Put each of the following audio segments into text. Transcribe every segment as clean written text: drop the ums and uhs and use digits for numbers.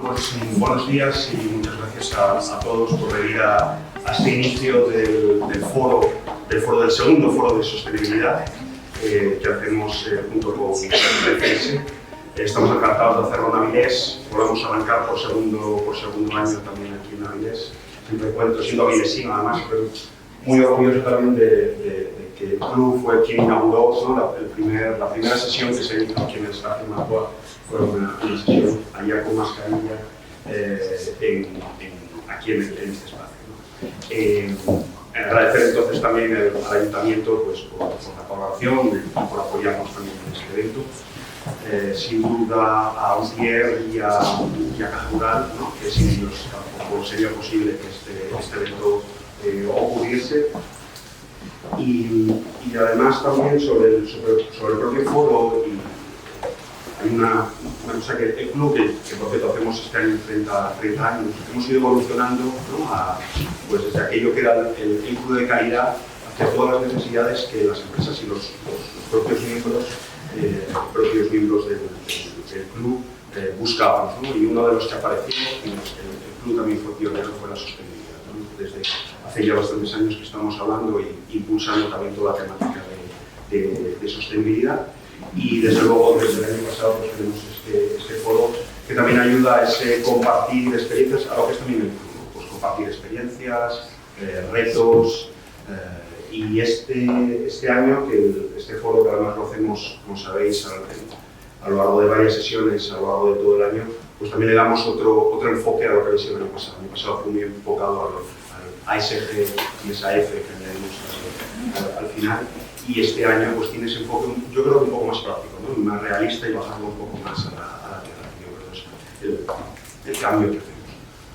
Pues buenos días y muchas gracias a todos por venir a este inicio del segundo foro de sostenibilidad que hacemos junto con el PFS. Estamos encantados de hacerlo en Avilés. Volvemos a arrancar por segundo año también aquí en Avilés. Siempre cuento, siendo avilesino además, pero muy orgulloso también de que el club fue quien inauguró, ¿no? la primera sesión que se hizo aquí en el Espacio Matua fue una sesión allá con mascarilla aquí en este espacio, ¿no? Agradecer entonces también al Ayuntamiento pues, por la colaboración y por apoyarnos también en este evento. Sin duda a UCIER y a Caja Rural, ¿no? Que sin ellos tampoco sería posible que este evento ocurriese. Y además también sobre el propio foro, hay una cosa que el club, que por cierto hacemos este año 30 años, hemos ido evolucionando, ¿no? Pues desde aquello que era el club de calidad hacia todas las necesidades que las empresas y los propios miembros del club buscaban, ¿no? Y uno de los que apareció, el club también fue pionero, fue la sostenibilidad, ¿no? Desde hace ya bastantes años que estamos hablando e impulsando también toda la temática de sostenibilidad. Y desde luego, desde el año pasado pues, tenemos este foro que también ayuda a ese compartir experiencias, a lo que es también el club, ¿no? Pues compartir experiencias, retos, y este año, este foro que además lo hacemos, como sabéis, a lo largo de varias sesiones, a lo largo de todo el año, pues también le damos otro enfoque a lo que habéis sido el año pasado. El año pasado fue muy enfocado al ASG y esa F que añadimos al final. Y este año pues tiene ese enfoque, yo creo que un poco más práctico, ¿no? Más realista y bajarlo un poco más a la tierra. Yo creo que es el cambio que hacemos.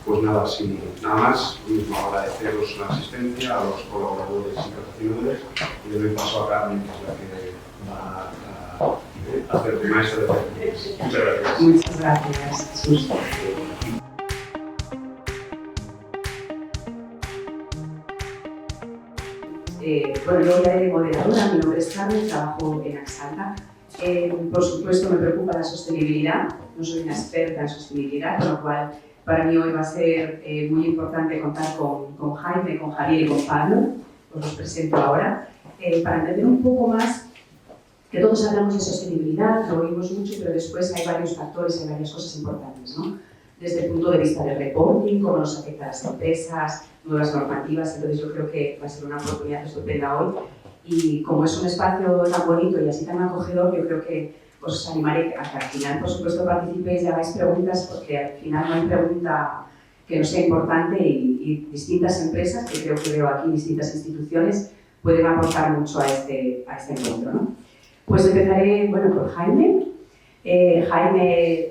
Pues nada, sin nada más, mismo agradeceros la asistencia a los colaboradores y patrocinadores y le doy paso a Carmen, que es la que va a hacer de maestra de ceremonias. Muchas gracias. Muchas gracias, Jesús. Bueno, yo voy a ir de moderadora, mi nombre es Carmen, trabajo en Axalta. Por supuesto me preocupa la sostenibilidad, no soy una experta en sostenibilidad, con lo cual para mí hoy va a ser muy importante contar con Jaime, con Javier y con Pablo, os los presento ahora, para entender un poco más que todos hablamos de sostenibilidad, lo oímos mucho, pero después hay varios factores, hay varias cosas importantes, ¿no? Desde el punto de vista del reporting, cómo nos afecta a las empresas, nuevas normativas, entonces yo creo que va a ser una oportunidad estupenda hoy. Y como es un espacio tan bonito y así tan acogedor, yo creo que os animaré a que al final, por supuesto, participéis y hagáis preguntas, porque al final no hay pregunta que no sea importante y distintas empresas, que creo que veo aquí, distintas instituciones, pueden aportar mucho a este encuentro, ¿no? Pues empezaré, bueno, por Jaime. Jaime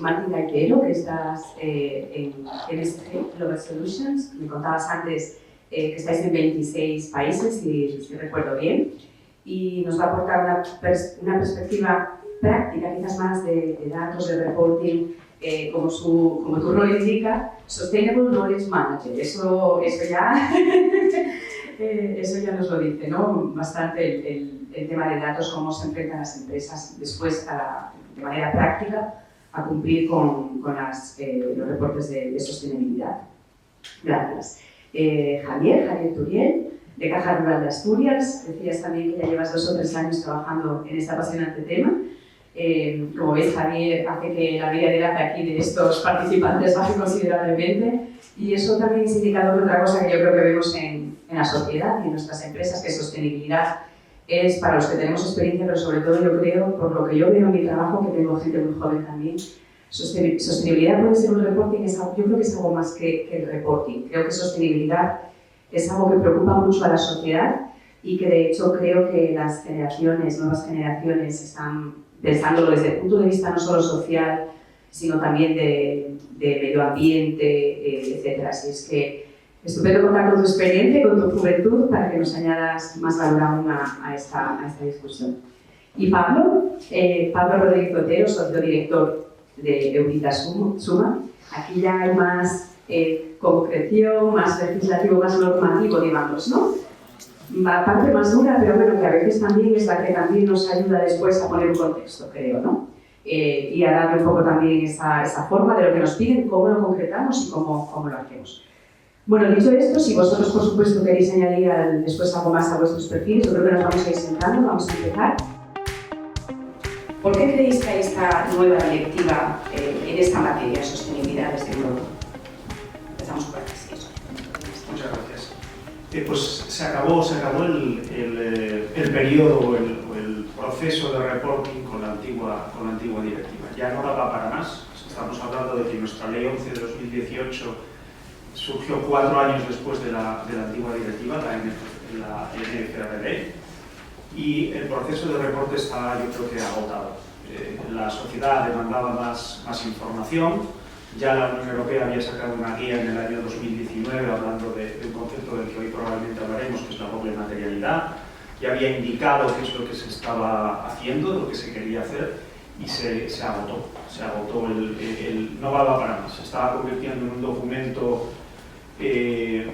Martín Gaitero, que estás en MSG Global Solutions. Me contabas antes que estáis en 26 países, si recuerdo bien, y nos va a aportar una perspectiva práctica, quizás más de datos, de reporting, como tu rol indica, Sustainable Knowledge Manager. Eso ya nos lo dice, ¿no? Bastante el tema de datos, cómo se enfrentan las empresas después de manera práctica a cumplir con los reportes de sostenibilidad. Gracias. Javier Turiel, de Caja Rural de Asturias. Decías también que ya llevas 2 o 3 años trabajando en este apasionante tema. Como veis, Javier hace que la media de edad aquí de estos participantes baje considerablemente, y eso también es indicador de otra cosa que yo creo que vemos en la sociedad y en nuestras empresas, que sostenibilidad es para los que tenemos experiencia, pero sobre todo yo creo, por lo que yo veo en mi trabajo, que tengo gente muy joven también, sostenibilidad puede ser un reporting, yo creo que es algo más que el reporting. Creo que sostenibilidad es algo que preocupa mucho a la sociedad y que de hecho creo que las nuevas generaciones están pensándolo desde el punto de vista no solo social, sino también de medio ambiente, etc. Así es que estupendo contar con tu experiencia y con tu juventud para que nos añadas más valor aún a esta discusión. Y Pablo Rodríguez Otero, socio director de Eurita Suma. Aquí ya hay más concreción, más legislativo, más normativo, digamos, ¿no? La parte más dura, pero bueno, que a veces también es la que también nos ayuda después a poner un contexto, creo, ¿no? y a darle un poco también esa forma de lo que nos piden, cómo lo concretamos y cómo lo hacemos. Bueno, dicho esto, si vosotros por supuesto queréis añadir después algo más a vuestros perfiles, yo creo que nos vamos a ir sentando, vamos a empezar. ¿Por qué creéis que hay esta nueva directiva en esta materia de sostenibilidad desde Europa? Empezamos por aquí, sí, eso. Muchas gracias. Pues se acabó el periodo o el proceso de reporting con la antigua directiva. Ya no daba para más. Estamos hablando de que nuestra ley 11 de 2018 surgió 4 años después de la antigua directiva, la NFRD, y el proceso de reporte está, yo creo que, agotado. La sociedad demandaba más información. Ya la Unión Europea había sacado una guía en el año 2019 hablando de un concepto del que hoy probablemente hablaremos, que es la doble materialidad. Ya había indicado qué es lo que se estaba haciendo, lo que se quería hacer, y se agotó. Se agotó, no daba para más. Se estaba convirtiendo en un documento de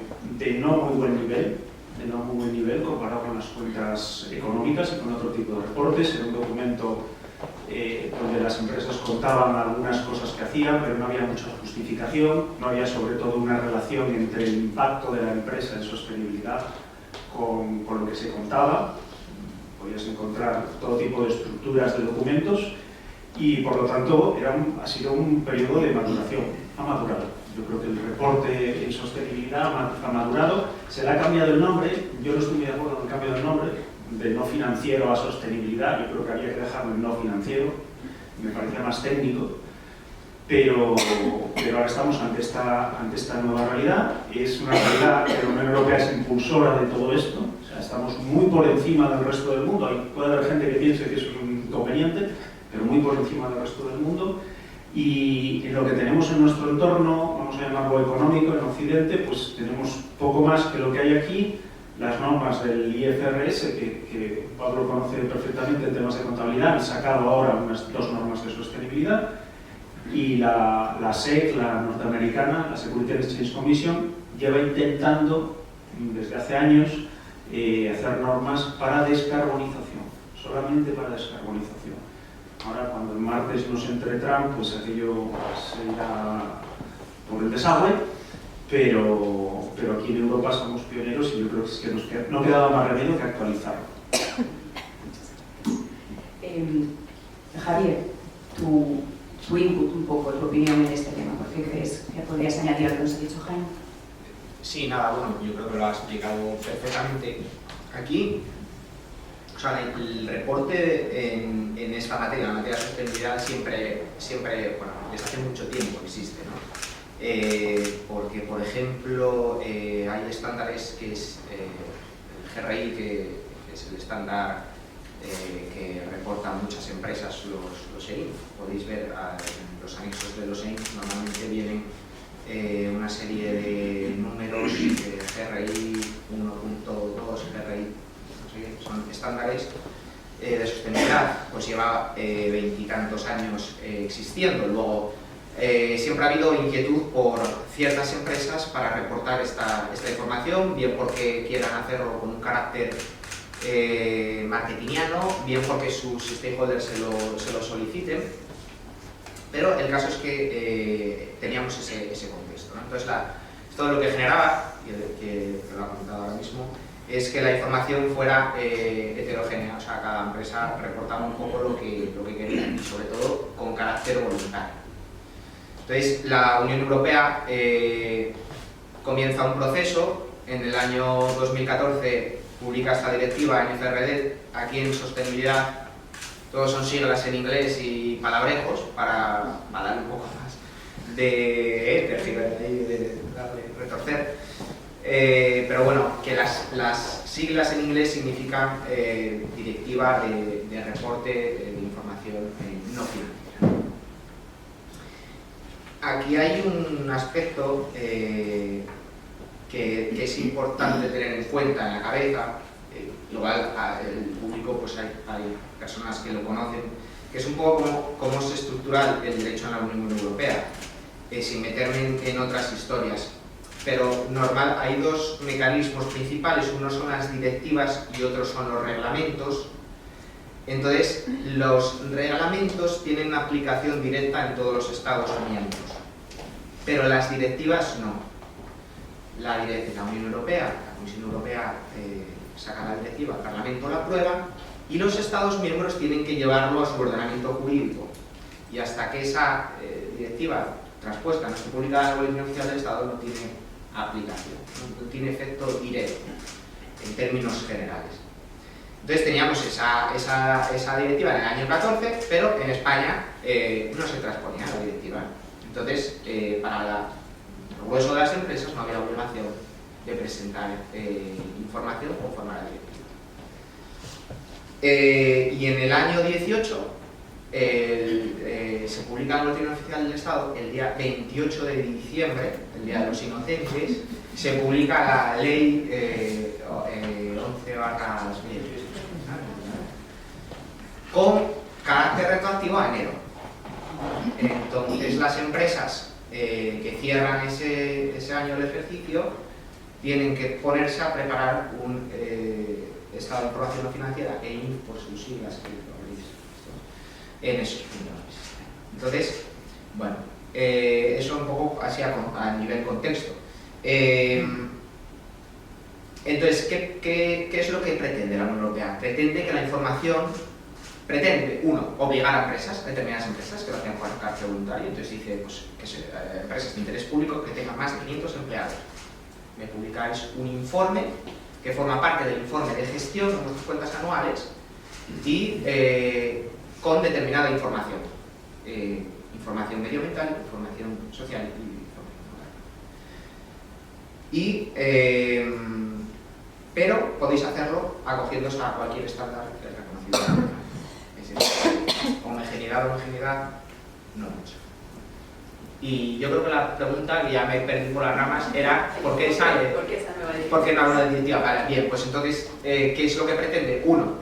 no muy buen nivel comparado con las cuentas económicas y con otro tipo de reportes. Era un documento donde las empresas contaban algunas cosas que hacían, pero no había mucha justificación, no había sobre todo una relación entre el impacto de la empresa en sostenibilidad con lo que se contaba. Podías encontrar todo tipo de estructuras de documentos y, por lo tanto, ha sido un periodo de maduración. Ha madurado. Yo creo que el reporte en sostenibilidad ha madurado. Se le ha cambiado el nombre. Yo no estoy muy de acuerdo con el cambio del nombre, de no financiero a sostenibilidad. Yo creo que había que dejarlo en no financiero. Me parecía más técnico. Pero ahora estamos ante esta nueva realidad. Es una realidad que la Unión Europea es impulsora de todo esto. O sea, estamos muy por encima del resto del mundo. Puede haber gente que piense que es un inconveniente, pero muy por encima del resto del mundo. Y en lo que tenemos en nuestro entorno, vamos a llamarlo económico, en Occidente, pues tenemos poco más que lo que hay aquí. Las normas del IFRS, que Pablo conoce perfectamente en temas de contabilidad, han sacado ahora unas 2 normas de sostenibilidad, y la SEC, la norteamericana, la Securities and Exchange Commission, lleva intentando desde hace años hacer normas para descarbonización, solamente para descarbonización. Ahora, cuando el martes nos entre Trump, pues aquello se irá por el desagüe, pero aquí en Europa somos pioneros y yo creo que, es que no quedaba más remedio que actualizarlo. Javier, tu input un poco, tu opinión en este tema, ¿por qué crees que podrías añadir algo que nos ha dicho Jaime? Sí, nada, bueno, yo creo que lo ha explicado perfectamente aquí. O sea, el reporte en esta materia, la materia de sostenibilidad, siempre, bueno, desde hace mucho tiempo existe, ¿no? Porque, por ejemplo, hay estándares que es el GRI, que es el estándar que reportan muchas empresas, los EIN. Podéis ver en los anexos de los EIN, normalmente vienen una serie de números, GRI 1.2, GRI, no sé, son estándares de sostenibilidad, pues lleva 20 y tantos años existiendo. Luego, siempre ha habido inquietud por ciertas empresas para reportar esta información, bien porque quieran hacerlo con un carácter marketingiano, bien porque sus stakeholders se lo soliciten, pero el caso es que teníamos ese contexto, ¿no? Entonces, todo lo que generaba, y que lo ha comentado ahora mismo, es que la información fuera heterogénea, o sea, cada empresa reportaba un poco lo que quería y, sobre todo, con carácter voluntario. Entonces, la Unión Europea comienza un proceso. En el año 2014 publica esta directiva en NFRD. Aquí en sostenibilidad todos son siglas en inglés y palabrejos para dar un poco más de darle retorcer. Pero bueno, que las siglas en inglés significan Directiva de Reporte de Información No Financiera. Aquí hay un aspecto que es importante tener en cuenta en la cabeza. Igual el público, pues hay personas que lo conocen, que es un poco cómo se estructura el derecho en la Unión Europea, sin meterme en otras historias. Pero normal, hay 2 mecanismos principales, uno son las directivas y otros son los reglamentos. Entonces, los reglamentos tienen una aplicación directa en todos los Estados miembros, pero las directivas no. La Unión Europea, la Comisión Europea saca la directiva, el Parlamento la aprueba y los Estados miembros tienen que llevarlo a su ordenamiento jurídico. Y hasta que esa directiva transpuesta no esté publicada en el Boletín Oficial del Estado, no tiene aplicación, no tiene efecto directo en términos generales. Entonces teníamos esa directiva en el año 14, pero en España no se transponía la directiva. Entonces, para el grueso de las empresas no había obligación de presentar información conforme a la directiva. Y en el año 18 se publica en el Boletín Oficial del Estado, el día 28 de diciembre, el Día de los Inocentes, se publica la Ley 11/2000 con carácter retroactivo a enero. Entonces las empresas que cierran ese año el ejercicio tienen que ponerse a preparar un estado de información financiera, EIN por sus siglas, que lo veréis en esos primeros. Entonces, bueno, eso un poco así a nivel contexto. Entonces, ¿qué es lo que pretende la Unión Europea? Pretende que la información, uno, obligar a empresas, determinadas empresas que lo hacen por carácter voluntario, entonces dice pues, que empresas de interés público que tengan más de 500 empleados. Me publicáis un informe que forma parte del informe de gestión de nuestras cuentas anuales y con determinada información. Información medioambiental, información social y pero podéis hacerlo acogiéndose a cualquier estándar que es reconocido. Es decir, homogeneidad o homogeneidad no mucho. Y yo creo que la pregunta, que ya me perdí por las ramas, era ¿por qué sale? ¿Por qué esa nueva directiva? ¿Por qué no habla de directiva? Vale, bien, pues entonces, ¿qué es lo que pretende? Uno,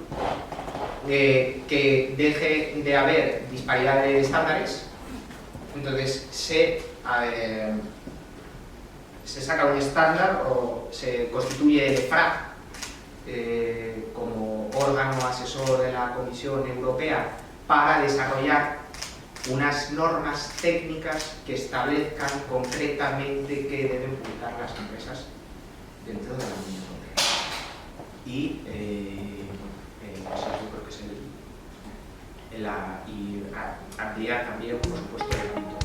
que deje de haber disparidad de estándares. Entonces se saca un estándar o se constituye el EFRAG como órgano asesor de la Comisión Europea para desarrollar unas normas técnicas que establezcan concretamente qué deben publicar las empresas dentro de la Unión Europea. Y pues yo creo que es ampliar también, por supuesto, el ámbito.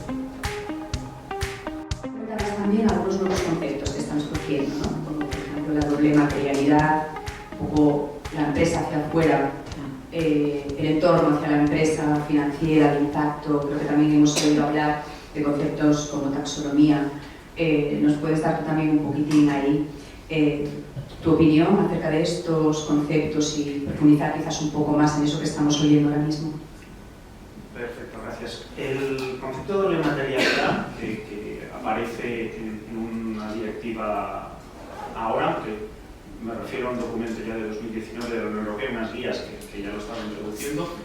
También algunos nuevos conceptos que están surgiendo, ¿no? Como por ejemplo la doble materialidad, un poco la empresa hacia afuera, el entorno hacia la empresa financiera, el impacto. Creo que también hemos oído hablar de conceptos como taxonomía. ¿Nos puedes dar tú también un poquitín ahí tu opinión acerca de estos conceptos y profundizar quizás un poco más en eso que estamos oyendo ahora mismo? Perfecto, gracias. El concepto de doble materialidad que aparece en una directiva ahora, que me refiero a un documento ya de 2019 de la Unión Europea, unas guías que ya lo están introduciendo,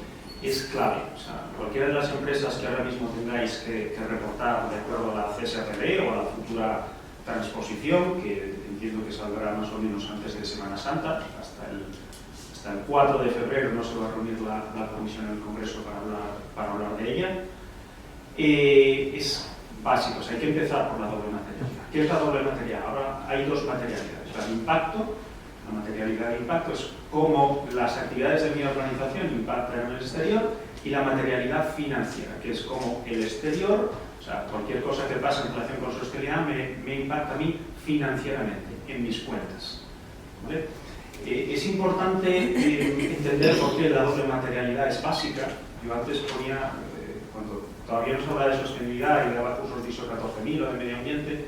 es clave. O sea, cualquiera de las empresas que ahora mismo tengáis que reportar de acuerdo a la CSRD o a la futura transposición, que entiendo que saldrá más o menos antes de Semana Santa, hasta el 4 de febrero no se va a reunir la Comisión en el Congreso para hablar de ella, es básico. O sea, hay que empezar por la doble materialidad. ¿Qué es la doble materialidad? Ahora hay dos materialidades. El impacto, la materialidad del impacto es cómo las actividades de mi organización impactan en el exterior, y la materialidad financiera, que es cómo el exterior, o sea, cualquier cosa que pase en relación con sostenibilidad me impacta a mí financieramente, en mis cuentas. ¿Vale? Es importante entender por qué la doble materialidad es básica. Yo antes ponía, cuando todavía no se habla de sostenibilidad y daba cursos de ISO 14000 o de medio ambiente,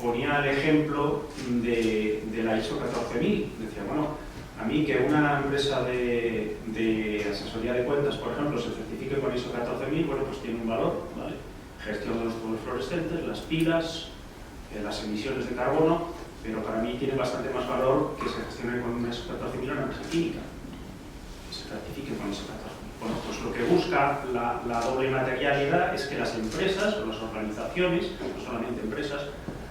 ponía el ejemplo de la ISO 14000. Decía, bueno, a mí que una empresa de asesoría de cuentas, por ejemplo, se certifique con ISO 14000, bueno, pues tiene un valor, ¿vale? Gestión de los tubos fluorescentes, las pilas, las emisiones de carbono, pero para mí tiene bastante más valor que se gestione con una ISO 14000 una empresa química, que se certifique con ISO 14000. Bueno, pues lo que busca la doble materialidad es que las empresas o las organizaciones, no solamente empresas,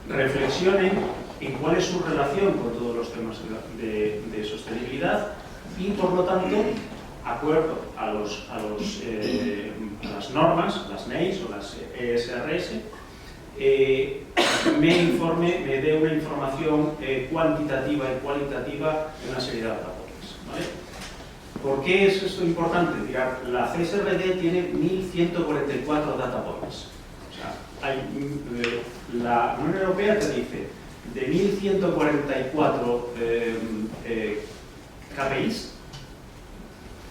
reflexionen en cuál es su relación con todos los temas de sostenibilidad y, por lo tanto, acuerdo a las normas, las NEIS o las ESRS, me dé una información cuantitativa y cualitativa de una serie de data points, ¿vale? ¿Por qué es esto importante? Mirad, la CSRD tiene 1144 data points. O sea, la Unión Europea te dice, de 1144 KPIs,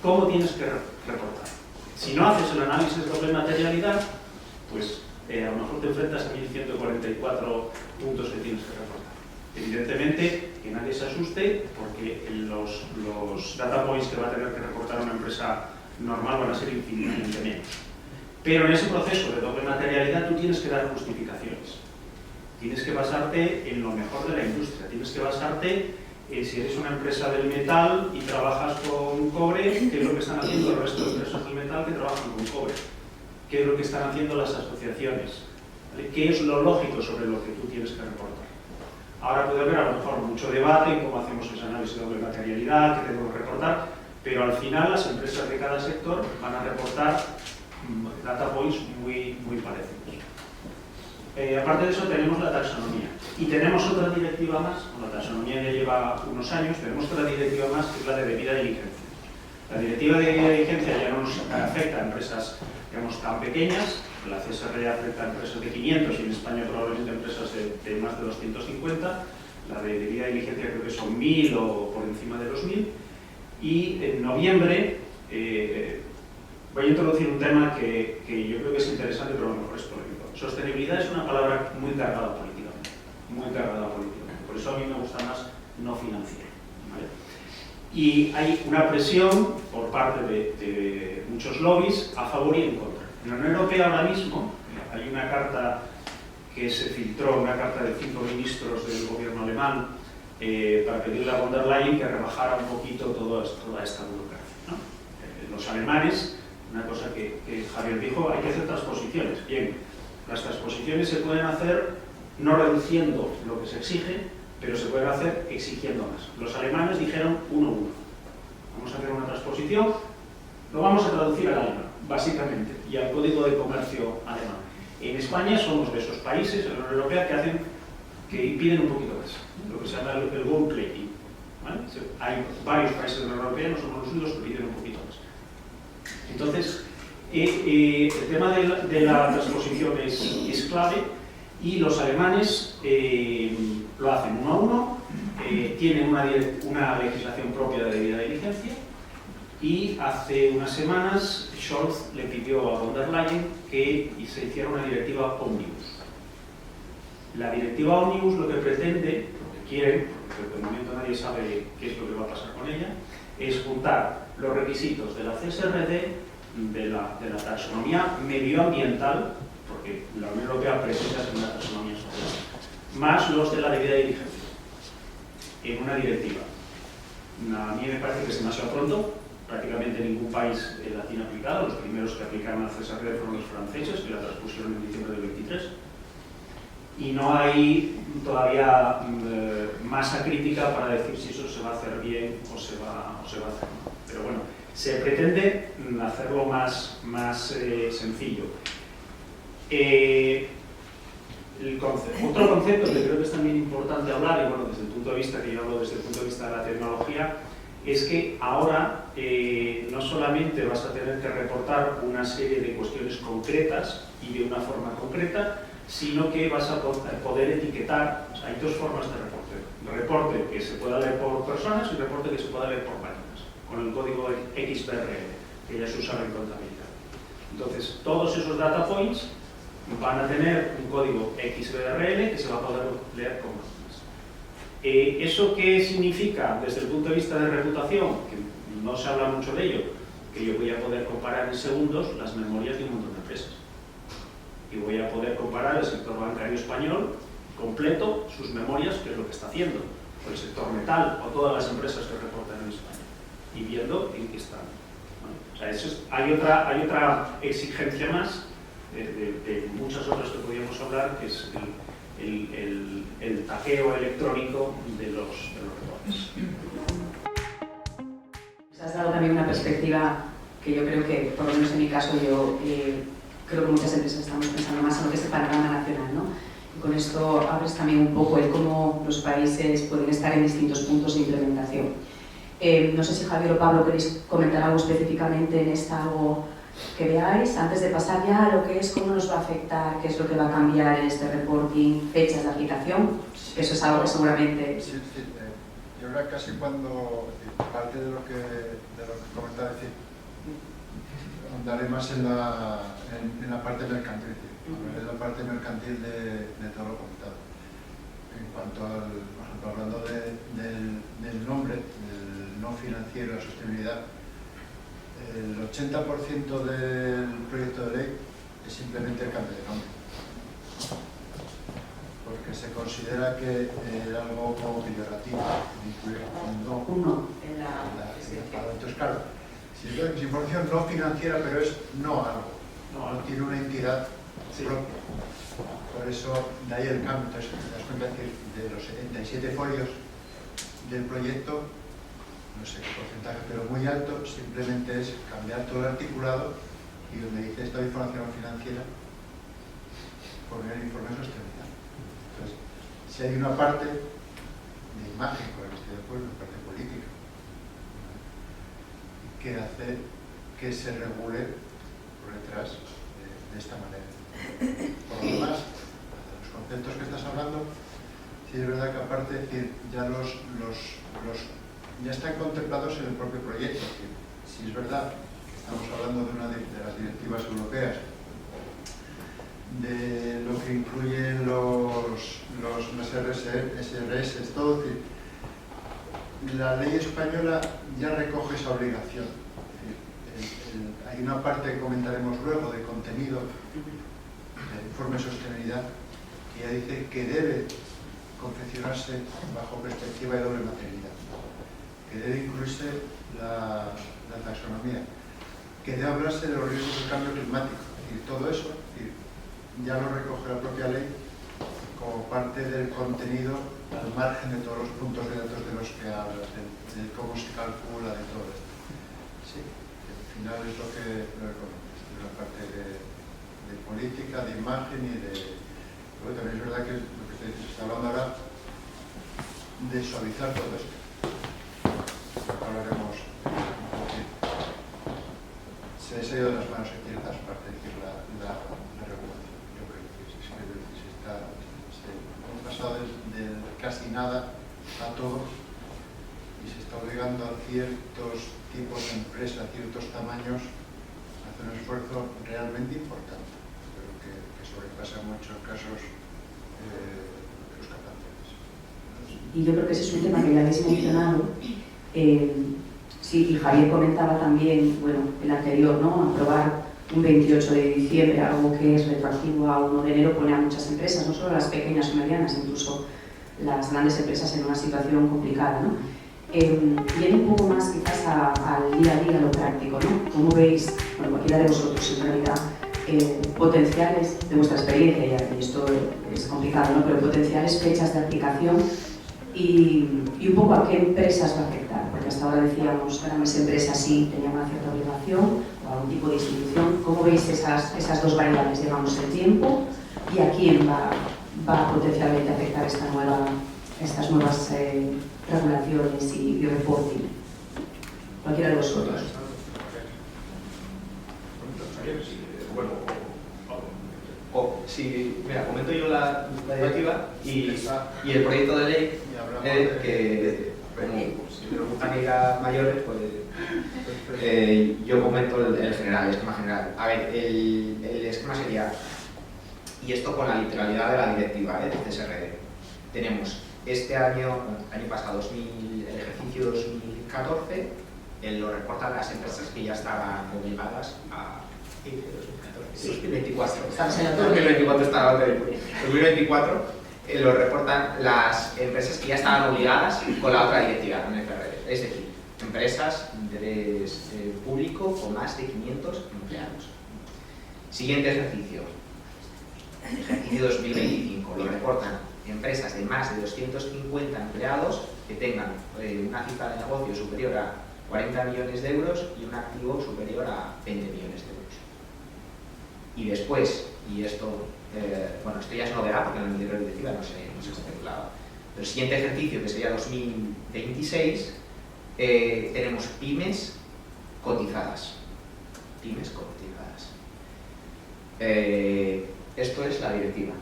¿cómo tienes que reportar? Si no haces el análisis de doble materialidad, pues a lo mejor te enfrentas a 1144 puntos que tienes que reportar. Evidentemente, que nadie se asuste, porque los data points que va a tener que reportar una empresa normal van a ser infinitamente menos. Pero en ese proceso de doble materialidad tú tienes que dar justificaciones. Tienes que basarte en lo mejor de la industria, tienes que basarte en si eres una empresa del metal y trabajas con cobre, qué es lo que están haciendo el resto de empresas del metal que trabajan con cobre, qué es lo que están haciendo las asociaciones, ¿vale? ¿Qué es lo lógico sobre lo que tú tienes que reportar? Ahora puede haber a lo mejor mucho debate en cómo hacemos ese análisis de doble materialidad, qué tenemos que reportar, pero al final las empresas de cada sector van a reportar data points muy parecidos. Aparte de eso tenemos la taxonomía y tenemos otra directiva más. La taxonomía ya lleva unos años, tenemos otra directiva más que es la de debida diligencia. La directiva de debida diligencia ya no nos afecta a empresas, digamos, tan pequeñas. La CSRD afecta a empresas de 500 y en España probablemente a empresas de más de 250. La de debida diligencia creo que son 1000 o por encima de los 1000. Y en noviembre voy a introducir un tema que yo creo que es interesante, pero a lo mejor es polémico. Sostenibilidad es una palabra muy cargada políticamente, por eso a mí me gusta más no financiera, ¿vale? Y hay una presión por parte de muchos lobbies a favor y en contra. En la Unión Europea ahora mismo hay una carta que se filtró, una carta de 5 ministros del gobierno alemán para pedirle a von der Leyen que rebajara un poquito toda esta burocracia, ¿no? Los alemanes, una cosa que Javier dijo, hay que hacer transposiciones. Bien, las transposiciones se pueden hacer no reduciendo lo que se exige, pero se pueden hacer exigiendo más. Los alemanes dijeron 1-1. Vamos a hacer una transposición, lo vamos a traducir al alemán, básicamente, y al Código de Comercio alemán. En España somos de esos países en la Unión Europea que piden un poquito más, lo que se llama el gold plating, ¿vale? Hay varios países de la Unión Europea, no somos los únicos, que piden un poquito más. Entonces, el tema de la transposición es clave y los alemanes lo hacen 1 a 1, tienen una legislación propia de debida diligencia y hace unas semanas Scholz le pidió a von der Leyen que se hiciera una directiva Omnibus. La directiva Omnibus lo que pretende, lo que quiere, porque de momento nadie sabe qué es lo que va a pasar con ella, es juntar los requisitos de la CSRD, de la taxonomía medioambiental, porque la Unión Europea presenta una taxonomía social, más los de la debida diligencia, en una directiva. A mí me parece que es demasiado pronto, prácticamente ningún país la tiene aplicada, los primeros que aplicaron la CSRD fueron los franceses, que la transpusieron en diciembre del 23, y no hay todavía masa crítica para decir si eso se va a hacer bien o se va a hacer mal. Pero bueno, se pretende hacerlo más sencillo. Otro concepto que creo que es también importante hablar, y bueno, desde el punto de vista que yo hablo desde el punto de vista de la tecnología, es que ahora no solamente vas a tener que reportar una serie de cuestiones concretas y de una forma concreta, sino que vas a poder etiquetar. O sea, hay dos formas de reporte. Reporte que se pueda leer por personas y reporte que se pueda leer por máquinas, con el código XBRL, que ya se usa en contabilidad. Entonces, todos esos data points van a tener un código XBRL que se va a poder leer con máquinas. ¿Eso qué significa desde el punto de vista de reputación? Que no se habla mucho de ello, que yo voy a poder comparar en segundos las memorias de un montón de empresas. Y voy a poder comparar el sector bancario español completo, sus memorias, que es lo que está haciendo, o el sector metal, o todas las empresas que reportan en España, y viendo en qué están. ¿Vale? O sea, hay otra exigencia más de muchas otras que podríamos hablar, que es el tagueo electrónico de los reportes. Esas dado también una perspectiva que yo creo que, por lo menos en mi caso, yo creo que muchas empresas estamos pensando más en lo que es el panorama nacional, ¿no? Y con esto abres también un poco el cómo los países pueden estar en distintos puntos de implementación. No sé si Javier o Pablo queréis comentar algo específicamente en esta, algo que veáis, antes de pasar ya a lo que es cómo nos va a afectar, qué es lo que va a cambiar en este reporting, fechas de aplicación. Eso es algo que seguramente... Sí, yo creo que casi cuando parte de lo que comentaba, decir, andaré más en la parte mercantil, en la parte mercantil de todo lo comentado. En cuanto al, por ejemplo, hablando del nombre, del no financiero, la sostenibilidad, el 80% del proyecto de ley es simplemente el cambio de nombre, porque se considera que era algo como peyorativo, incluir un no en la descripción. Entonces, claro, si es información no financiera, pero es no algo, no tiene una entidad propia. Por eso, de ahí el cambio. Entonces, te das cuenta que de los 77 folios del proyecto, no sé qué porcentaje, pero muy alto, simplemente es cambiar todo el articulado y donde dice esta información financiera, poner el informe de sostenibilidad. Entonces, si hay una parte de imagen con la que estoy de acuerdo, una parte política, que hace que se regule por detrás de esta manera. Por lo demás, los conceptos que estás hablando, sí es verdad que aparte, ya ya están contemplados en el propio proyecto. Si es verdad que estamos hablando de una de las directivas europeas, de lo que incluyen los SRS, todo, es decir, la ley española ya recoge esa obligación. Hay una parte que comentaremos luego de contenido del informe de sostenibilidad que ya dice que debe confeccionarse bajo perspectiva de doble materialidad, que debe incluirse la taxonomía, que debe hablarse de los riesgos del cambio climático. Y todo eso ya lo recoge la propia ley como parte del contenido al margen de todos los puntos de datos de los que hablas, de cómo se calcula, de todo esto. Sí, al final es lo que comentas, de la parte de política, de imagen y de... Pero también es verdad que lo que se está hablando ahora de suavizar todo esto. Hablaremos. Se les ha ido de las manos en ciertas partes, es decir, la regulación. Yo creo que hemos pasado de casi nada a todo y se está obligando a ciertos tipos de empresas, a ciertos tamaños, a hacer un esfuerzo realmente importante, pero que sobrepasa en muchos casos los capaces. Y yo creo que ese es un tema que ya habéis mencionado. Sí, y Javier comentaba también, bueno, el anterior, ¿no? Aprobar un 28 de diciembre, algo que es retroactivo a 1 de enero, pone a muchas empresas, no solo las pequeñas o medianas, incluso las grandes empresas en una situación complicada, ¿no? Viene un poco más quizás al día a día, a lo práctico, ¿no? ¿Cómo veis, bueno, cualquiera de vosotros en realidad, potenciales, de vuestra experiencia, y esto es complicado, ¿no? Pero potenciales fechas de aplicación y un poco a qué empresas va a afectar? Porque hasta ahora decíamos que grandes empresas sí tenían una cierta obligación o algún tipo de institución. ¿Cómo veis esas dos variables, digamos, el tiempo y a quién va potencialmente a afectar estas nuevas regulaciones y reporting? Cualquiera de vosotros. Bueno, sí, mira, comento yo la directiva y el proyecto de ley que, como si me gustan ir a mayores, pues yo comento el general, el esquema general. A ver, el esquema sería, y esto con la literalidad de la directiva del CSRD. Tenemos este año pasado, el ejercicio 2014, lo reportan las empresas que ya estaban obligadas a 2024. 2024 está la 2024 lo reportan las empresas que ya estaban obligadas con la otra directiva, es decir, empresas de interés público con más de 500 empleados. Siguiente ejercicio 2025, lo reportan empresas de más de 250 empleados que tengan una cifra de negocio superior a 40 millones de euros y un activo superior a 20 millones de euros. Y después, y esto, bueno, esto ya se novedad porque en la anterior directiva no se contemplaba, pero el siguiente ejercicio, que sería 2026, tenemos pymes cotizadas. Pymes cotizadas. Esto es la directiva.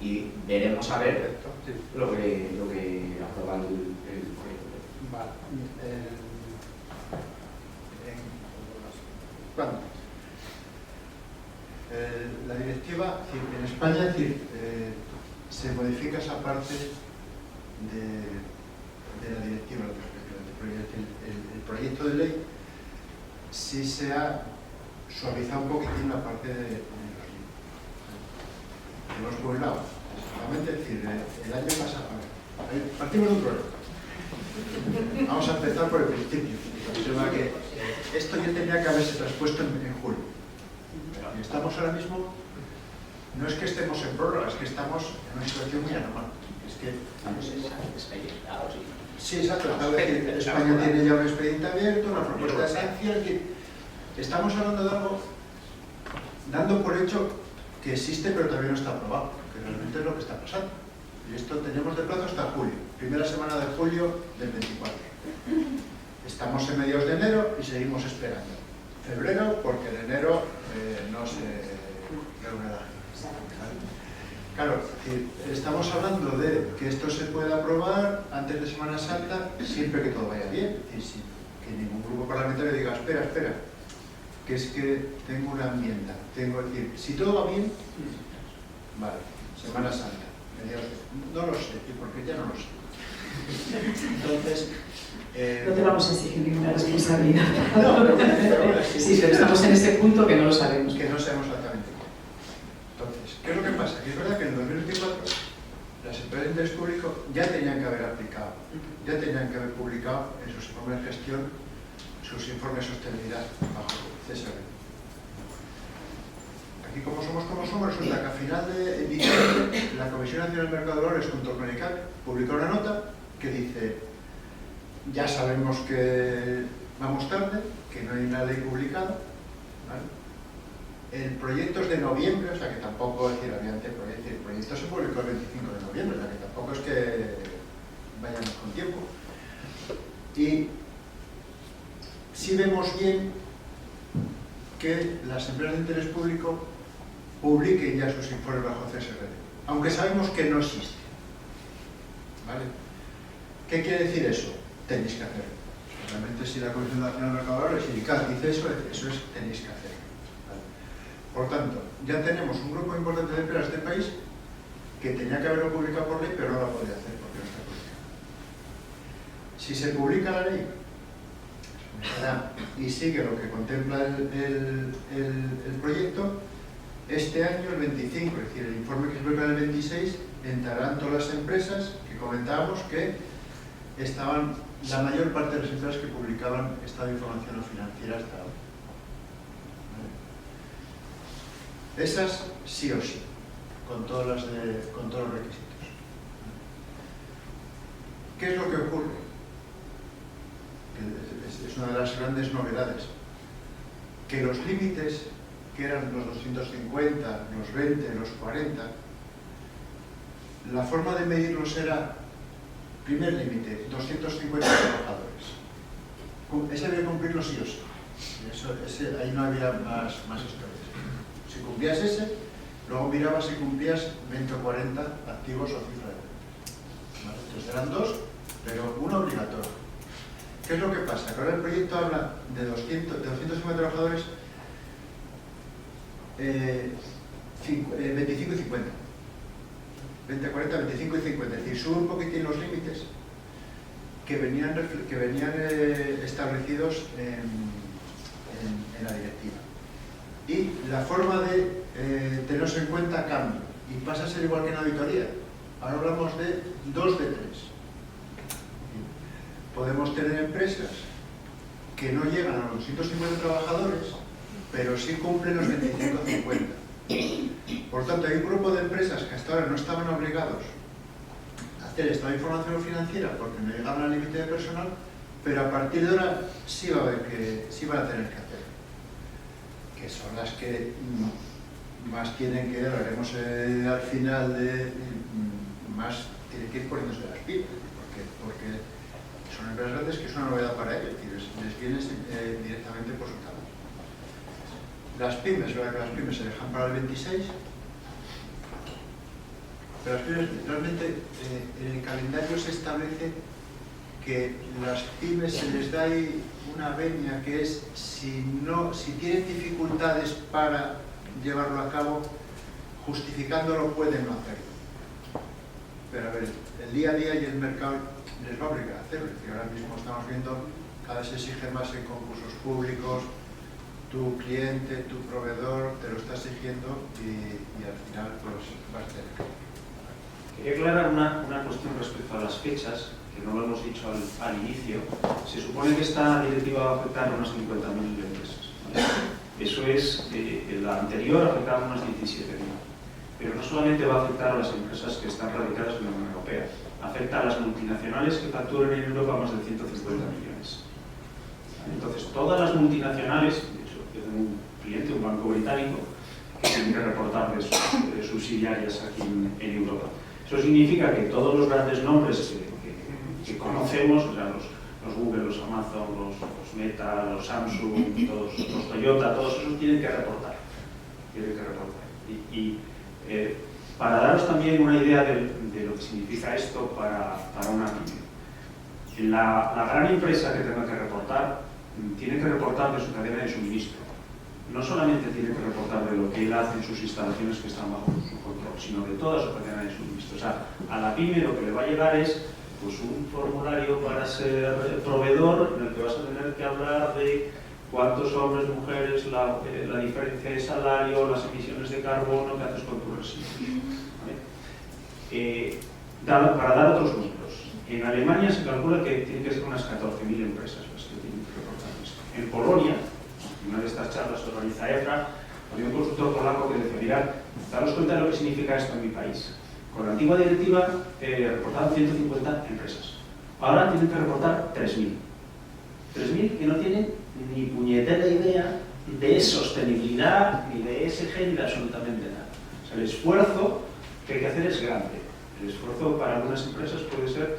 Y veremos a ver lo que aprueba el proyecto. Vale. ¿Cuándo? La directiva, en España, se modifica esa parte de la directiva. El proyecto de ley sí se ha suavizado un poquitín la parte de los jubilados. Exactamente, es decir, el año pasado, partimos de un problema. Vamos a empezar por el principio. Esto ya tenía que haberse traspuesto en julio. Y estamos ahora mismo, no es que estemos en prórroga, es que estamos en una situación muy anormal. Es que sí, exacto. España tiene ya un expediente abierto, una propuesta de sanción. Estamos hablando de algo, dando por hecho que existe, pero todavía no está aprobado, que realmente es lo que está pasando. Y esto tenemos de plazo hasta julio, primera semana de julio del 24. Estamos en mediados de enero y seguimos esperando. Febrero, porque en enero no se reunirá. Claro, estamos hablando de que esto se pueda aprobar antes de Semana Santa, siempre que todo vaya bien. Es decir, que ningún grupo parlamentario diga, espera, que es que tengo una enmienda. Tengo que decir, si todo va bien, vale, Semana Santa. No lo sé, porque ya no lo sé. Entonces... no te vamos a exigir ninguna responsabilidad. No, pero sí, pero estamos en ese punto que no lo sabemos. Que no sabemos exactamente qué. Entonces, ¿qué es lo que pasa? Que es verdad que en el 2024 las empresas de interés público ya tenían que haber aplicado, ya tenían que haber publicado en sus informes de gestión sus informes de sostenibilidad bajo CSR. Aquí, como somos, resulta que a final de diciembre la Comisión Nacional del Mercado de Valores junto con el ICAC publicó una nota que dice: ya sabemos que vamos tarde, que no hay una ley publicada, ¿vale? El proyecto es de noviembre, o sea que tampoco, es decir, obviamente el proyecto se publicó el 25 de noviembre, o sea que tampoco es que vayamos con tiempo. Y sí vemos bien que las empresas de interés público publiquen ya sus informes bajo CSRD, aunque sabemos que no existe. ¿Vale? ¿Qué quiere decir eso? Tenéis que hacerlo. Realmente, si la Comisión Nacional de Mercado de Valores y CAD dice eso es tenéis que hacerlo. ¿Vale? Por tanto, ya tenemos un grupo importante de empresas de este país que tenía que haberlo publicado por ley, pero no lo podía hacer porque no está publicado. Si se publica la ley y sigue lo que contempla el proyecto, este año, el 25, es decir, el informe que se publica el 26, entrarán todas las empresas que comentábamos que estaban, la mayor parte de las empresas que publicaban estado de información financiera hasta ahora. ¿Vale? Esas sí o sí, con todos los requisitos. ¿Qué es lo que ocurre? Es una de las grandes novedades, que los límites, que eran los 250, los 20, los 40, la forma de medirlos era, primer límite, 250 trabajadores. Ese había que cumplirlo sí o sí. Ahí no había más historias. Si cumplías ese, luego mirabas si cumplías 20 o 40 activos o cifra de venta. ¿Vale? Entonces eran dos, pero uno obligatorio. ¿Qué es lo que pasa? Que ahora el proyecto habla de 250 trabajadores, 25 y 50. 20, 40, 25 y 50. Es decir, sube un poquitín los límites que venían establecidos en la directiva. Y la forma de tenerse en cuenta cambia. Y pasa a ser igual que en la auditoría. Ahora hablamos de 2 de 3. Podemos tener empresas que no llegan a los 250 trabajadores, pero sí cumplen los 25-50. Por tanto, hay un grupo de empresas que hasta ahora no estaban obligados a hacer esta información financiera porque no llegaban al límite de personal, pero a partir de ahora sí va a haber sí van a tener que hacer, que son las que más tienen que, lo haremos al final, más tienen que ir poniéndose las pilas, porque son empresas grandes que es una novedad para ellos, y les viene directamente por su tabla. Las pymes, es verdad que las pymes se dejan para el 26, pero las pymes, realmente en el calendario se establece que las pymes se les da ahí una venia, que es si tienen dificultades para llevarlo a cabo, justificándolo pueden no hacerlo. Pero a ver, el día a día y el mercado les va a obligar a hacerlo. Es decir, ahora mismo estamos viendo, cada vez se exige más en concursos públicos, tu cliente, tu proveedor te lo está exigiendo y al final pues vas a tener que... Quería aclarar una cuestión respecto a las fechas, que no lo hemos dicho al inicio. Se supone que esta directiva va a afectar a unas 50.000 empresas, ¿vale? Eso es, la anterior afectaba a unas 17.000. Pero no solamente va a afectar a las empresas que están radicadas en la Unión Europea, afecta a las multinacionales que facturan en Europa más de 150 millones. Entonces, todas las multinacionales, de hecho, yo tengo un cliente, un banco británico, que tiene que reportar de subsidiarias aquí en Europa. Eso significa que todos los grandes nombres que conocemos, o sea, los Google, los Amazon, los Meta, los Samsung, todos los Toyota, todos esos tienen que reportar. Para daros también una idea de lo que significa esto para una pyme. La gran empresa que tenga que reportar, tiene que reportar de su cadena de suministro. No solamente tiene que reportar de lo que él hace en sus instalaciones que están bajo su control, sino de toda su cadena de suministro. O sea, a la pyme lo que le va a llegar es pues, un formulario para ser proveedor en el que vas a tener que hablar de cuántos hombres, mujeres, la diferencia de salario, las emisiones de carbono que haces con tu residuos. ¿Vale? Para dar otros números, en Alemania se calcula que tienen que ser unas 14.000 empresas las que tienen que reportar esto. En Polonia, una de estas charlas que organiza EFRA, había un consultor polaco que decía, mirad, daros cuenta de lo que significa esto en mi país. Con la antigua directiva reportaban 150 empresas. Ahora tienen que reportar 3.000. 3.000 que no tienen ni puñetera idea de sostenibilidad, ni de ESG, ni de absolutamente nada. O sea, el esfuerzo que hay que hacer es grande. El esfuerzo para algunas empresas puede ser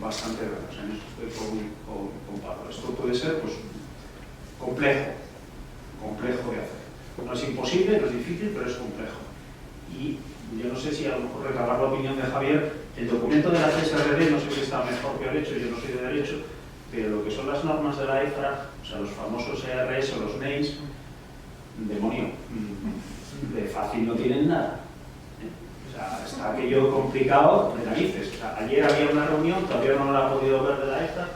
bastante grande. O sea, en esto estoy con Pablo. Esto puede ser pues, complejo de hacer. No es imposible, no es difícil, pero es complejo. Y yo no sé si a lo mejor recabar la opinión de Javier, el documento de la CSRD, no sé si está mejor que derecho, yo no soy de derecho, pero lo que son las normas de la EFRA, o sea, los famosos ERS o los NEIS, demonio, de fácil no tienen nada. O sea, está aquello complicado de narices. O sea, ayer había una reunión, todavía no la he podido ver de la EFRA,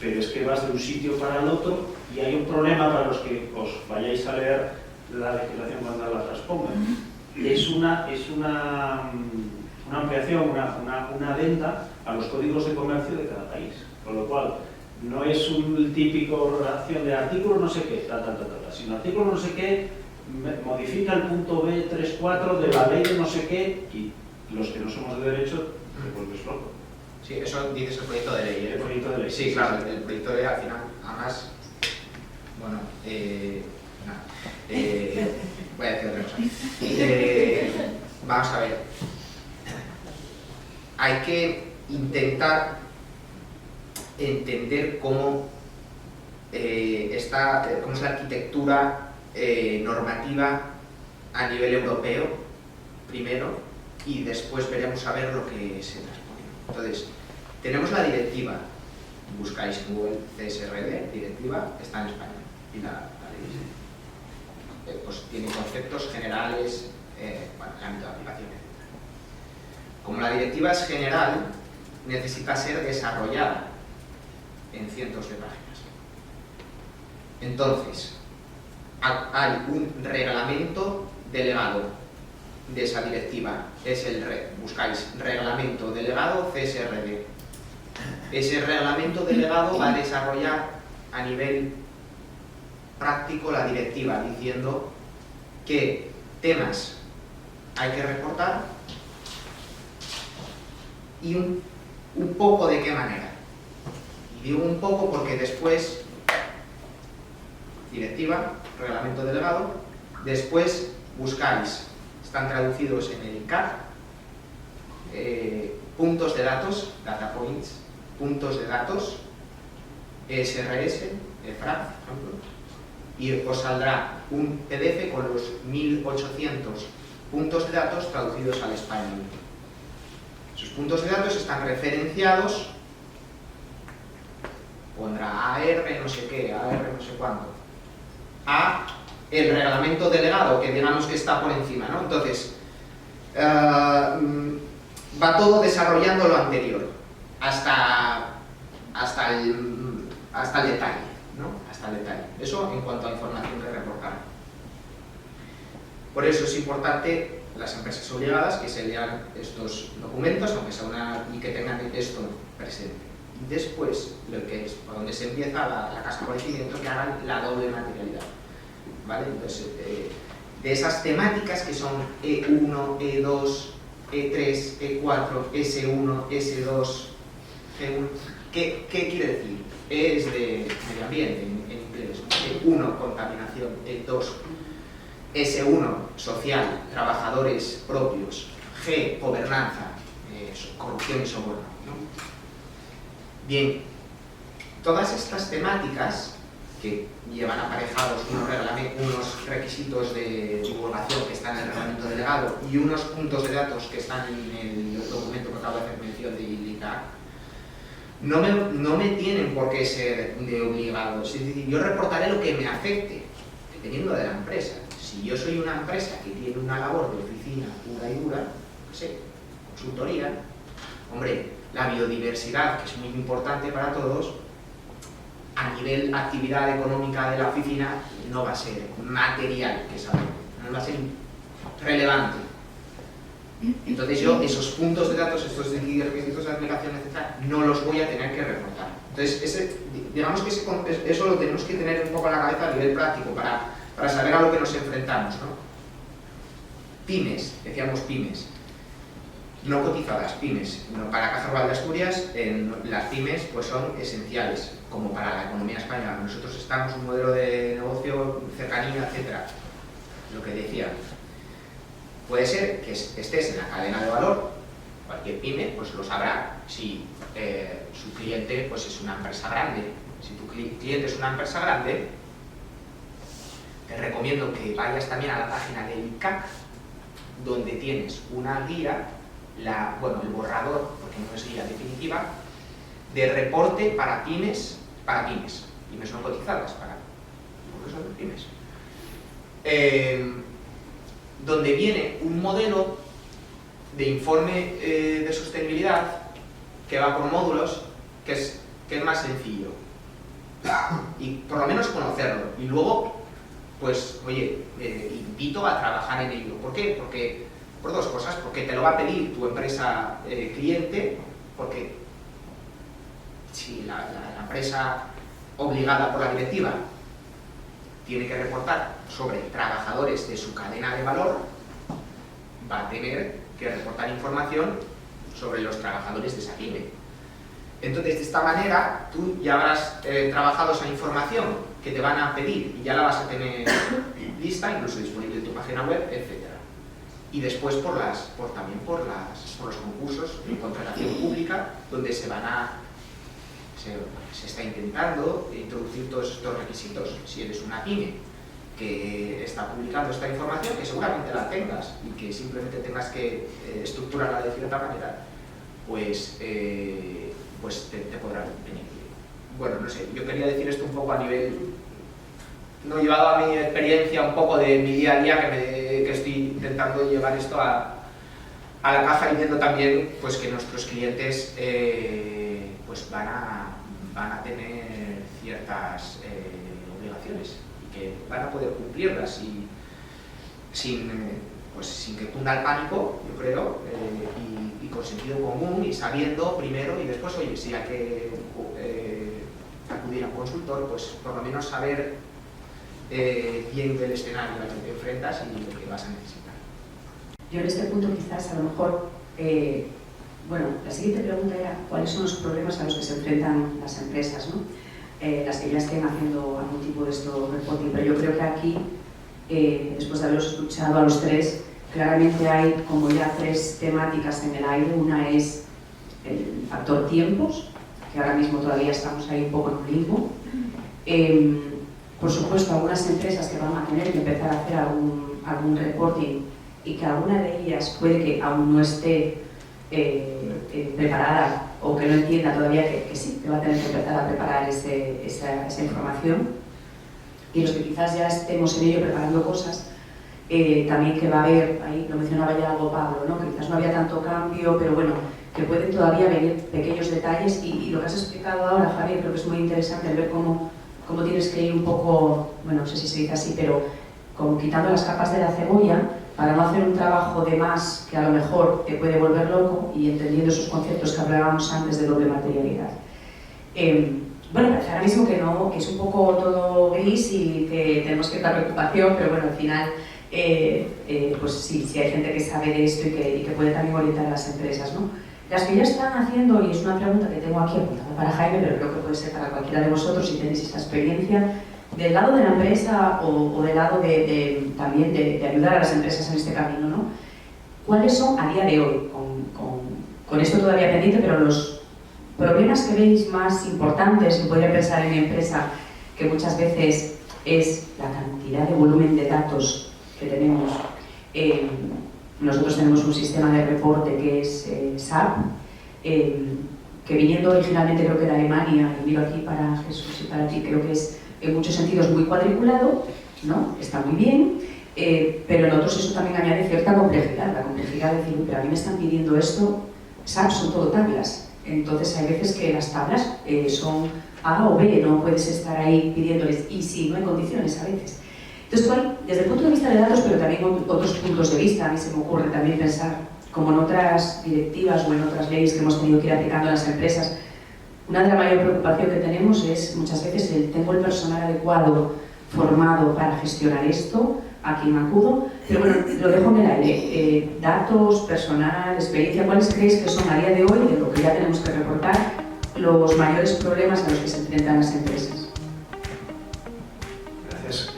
pero es que vas de un sitio para el otro y hay un problema para los que os vayáis a leer la legislación cuando la transpongan. Es una ampliación, una adenda a los códigos de comercio de cada país. Con lo cual, no es un típico relación de artículo no sé qué, sino artículo no sé qué, modifica el punto B34 de la ley de no sé qué, y los que no somos de derecho, te vuelves loco. Sí, eso dices el proyecto de ley. El proyecto de ley. Sí, claro, el proyecto de ley al final, además, bueno, voy a decir otra cosa. Vamos a ver. Hay que intentar entender cómo es la arquitectura normativa a nivel europeo, primero, y después veremos a ver lo que se transpone. Entonces, tenemos la directiva, buscáis en Google CSRD, directiva, está en España, y la ley pues tiene conceptos generales, bueno, el ámbito de aplicación, etc. Como la directiva es general, necesita ser desarrollada en cientos de páginas. Entonces, hay un reglamento delegado de esa directiva, es buscáis reglamento delegado CSRD. Ese reglamento delegado va a desarrollar a nivel práctico la directiva, diciendo qué temas hay que reportar y un poco de qué manera. Digo un poco porque después, directiva, reglamento delegado, después buscáis, están traducidos en el CAC, puntos de datos, data points, puntos de datos, SRS, EFRAG, por ejemplo, y os saldrá un PDF con los 1800 puntos de datos traducidos al español. Esos puntos de datos están referenciados, pondrá AR no sé qué, AR no sé cuánto, a el reglamento delegado, que digamos que está por encima, ¿no? Entonces, va todo desarrollando lo anterior, hasta el detalle, ¿no? Hasta el detalle. Eso en cuanto a información que reportar. Por eso es importante las empresas obligadas que se lean estos documentos, aunque sea y que tengan esto presente. Y después, lo que es por donde se empieza la casa por encima, que hagan la doble materialidad, ¿vale? Entonces, de esas temáticas que son E1, E2, E3, E4, S1, S2, G1, ¿qué quiere decir? E es de medio ambiente en inglés, E1, contaminación, E2, S1, social, trabajadores propios, G, gobernanza, corrupción y soborno, ¿no? Bien, todas estas temáticas que llevan aparejados unos requisitos de divulgación que están en el reglamento delegado y unos puntos de datos que están en el documento que acabo de hacer mención de ILICA, no me tienen por qué ser de obligados. Es decir, yo reportaré lo que me afecte, dependiendo de la empresa. Si yo soy una empresa que tiene una labor de oficina pura y dura, no sé, consultoría, hombre, la biodiversidad, que es muy importante para todos, a nivel actividad económica de la oficina, no va a ser material, que sabemos, no va a ser relevante. Entonces yo esos puntos de datos, estos requisitos de aplicación, etc., no los voy a tener que reportar. Entonces, digamos que eso lo tenemos que tener un poco en la cabeza a nivel práctico para saber a lo que nos enfrentamos, ¿no? Pymes, decíamos pymes, no cotizadas, pymes. Para Caja Rural de Asturias, las pymes pues son esenciales, como para la economía española. Nosotros estamos en un modelo de negocio, cercanía, etc. Lo que decía, puede ser que estés en la cadena de valor, cualquier pyme pues lo sabrá si su cliente pues es una empresa grande. Si tu cliente es una empresa grande, te recomiendo que vayas también a la página del ICAC, donde tienes una guía, el borrador, porque no es guía definitiva, de reporte para pymes no cotizadas, porque son pymes. Donde viene un modelo de informe de sostenibilidad que va por módulos, que es más sencillo. Y por lo menos conocerlo. Y luego, pues, oye, invito a trabajar en ello. ¿Por qué? Porque, por dos cosas. Porque te lo va a pedir tu empresa cliente, porque si la empresa obligada por la directiva tiene que reportar sobre trabajadores de su cadena de valor, va a tener que reportar información sobre los trabajadores de esa pyme. Entonces, de esta manera, tú ya habrás trabajado esa información que te van a pedir y ya la vas a tener lista, incluso disponible en tu página web, etc. Y después también por los concursos de contratación pública, donde se está intentando introducir todos estos requisitos. Si eres una pyme que está publicando esta información, que seguramente la tengas y que simplemente tengas que estructurarla de cierta manera, pues te podrá venir. Bueno, no sé, yo quería decir esto un poco a nivel, no llevado a mi experiencia un poco de mi día a día, que estoy intentando llevar esto a la caja y viendo también pues que nuestros clientes pues van a tener ciertas obligaciones y que van a poder cumplirlas y sin que cunda el pánico, yo creo, y con sentido común y sabiendo primero y después, oye, si hay que acudir a un consultor, pues por lo menos saber bien del escenario al que te enfrentas y lo que vas a necesitar. Yo en este punto quizás a lo mejor Bueno, la siguiente pregunta era cuáles son los problemas a los que se enfrentan las empresas, ¿no? Las que ya estén haciendo algún tipo de esto reporting, pero yo creo que aquí, después de haberos escuchado a los tres, claramente hay como ya tres temáticas en el aire. Una es el factor tiempos, que ahora mismo todavía estamos ahí un poco en un limbo. Por supuesto, algunas empresas que van a tener que empezar a hacer algún reporting y que alguna de ellas puede que aún no esté preparada o que no entienda todavía que sí, que va a tener que empezar a preparar esa información. Y los que quizás ya estemos en ello preparando cosas, también que va a haber, ahí lo mencionaba ya algo Pablo, ¿no? Que quizás no había tanto cambio, pero bueno, que pueden todavía venir pequeños detalles y lo que has explicado ahora, Javier, creo que es muy interesante el ver cómo tienes que ir un poco, bueno, no sé si se dice así, pero como quitando las capas de la cebolla para no hacer un trabajo de más que a lo mejor te puede volver loco, y entendiendo esos conceptos que hablábamos antes de doble materialidad. Bueno, parece ahora mismo que es un poco todo gris y que tenemos cierta preocupación, pero bueno, al final pues sí hay gente que sabe de esto y que puede también orientar a las empresas, ¿no? Las que ya están haciendo, y es una pregunta que tengo aquí apuntada para Jaime, pero creo que puede ser para cualquiera de vosotros si tenéis esa experiencia, del lado de la empresa o del lado también de ayudar a las empresas en este camino, ¿no? ¿Cuáles son a día de hoy, con esto todavía pendiente, pero los problemas que veis más importantes, y podría pensar en mi empresa, que muchas veces es la cantidad de volumen de datos que tenemos? Nosotros tenemos un sistema de reporte que es SAP, que viniendo originalmente creo que de Alemania, y miro aquí para Jesús y para ti, creo que es en muchos sentidos muy cuadriculado, ¿no? Está muy bien, pero en otros eso también añade cierta complejidad, la complejidad de decir, pero a mí me están pidiendo esto, SAP son todo tablas, entonces hay veces que las tablas son A o B, no puedes estar ahí pidiéndoles, y sí, no hay condiciones a veces. Entonces, desde el punto de vista de datos, pero también otros puntos de vista, a mí se me ocurre también pensar, como en otras directivas o en otras leyes que hemos tenido que ir aplicando a las empresas, una de las mayores preocupaciones que tenemos es muchas veces tengo el personal adecuado, formado para gestionar esto, a quien acudo, pero bueno, lo dejo en el aire. Datos, personal, experiencia, ¿cuáles creéis que son a día de hoy, de lo que ya tenemos que reportar, los mayores problemas a los que se enfrentan las empresas? Gracias.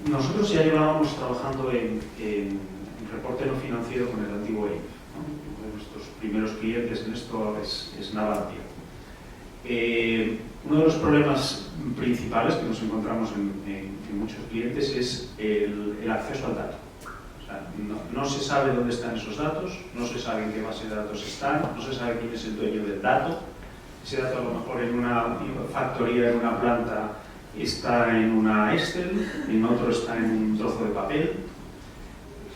Nosotros ya llevábamos trabajando en reporte no financiero con el antiguo EIF, ¿no? Uno de nuestros primeros clientes en esto es Navantia. Uno de los problemas principales que nos encontramos en muchos clientes es el acceso al dato. O sea, no se sabe dónde están esos datos, no se sabe en qué base de datos están, no se sabe quién es el dueño del dato. Ese dato a lo mejor en una factoría, en una planta, está en una Excel, en otro está en un trozo de papel.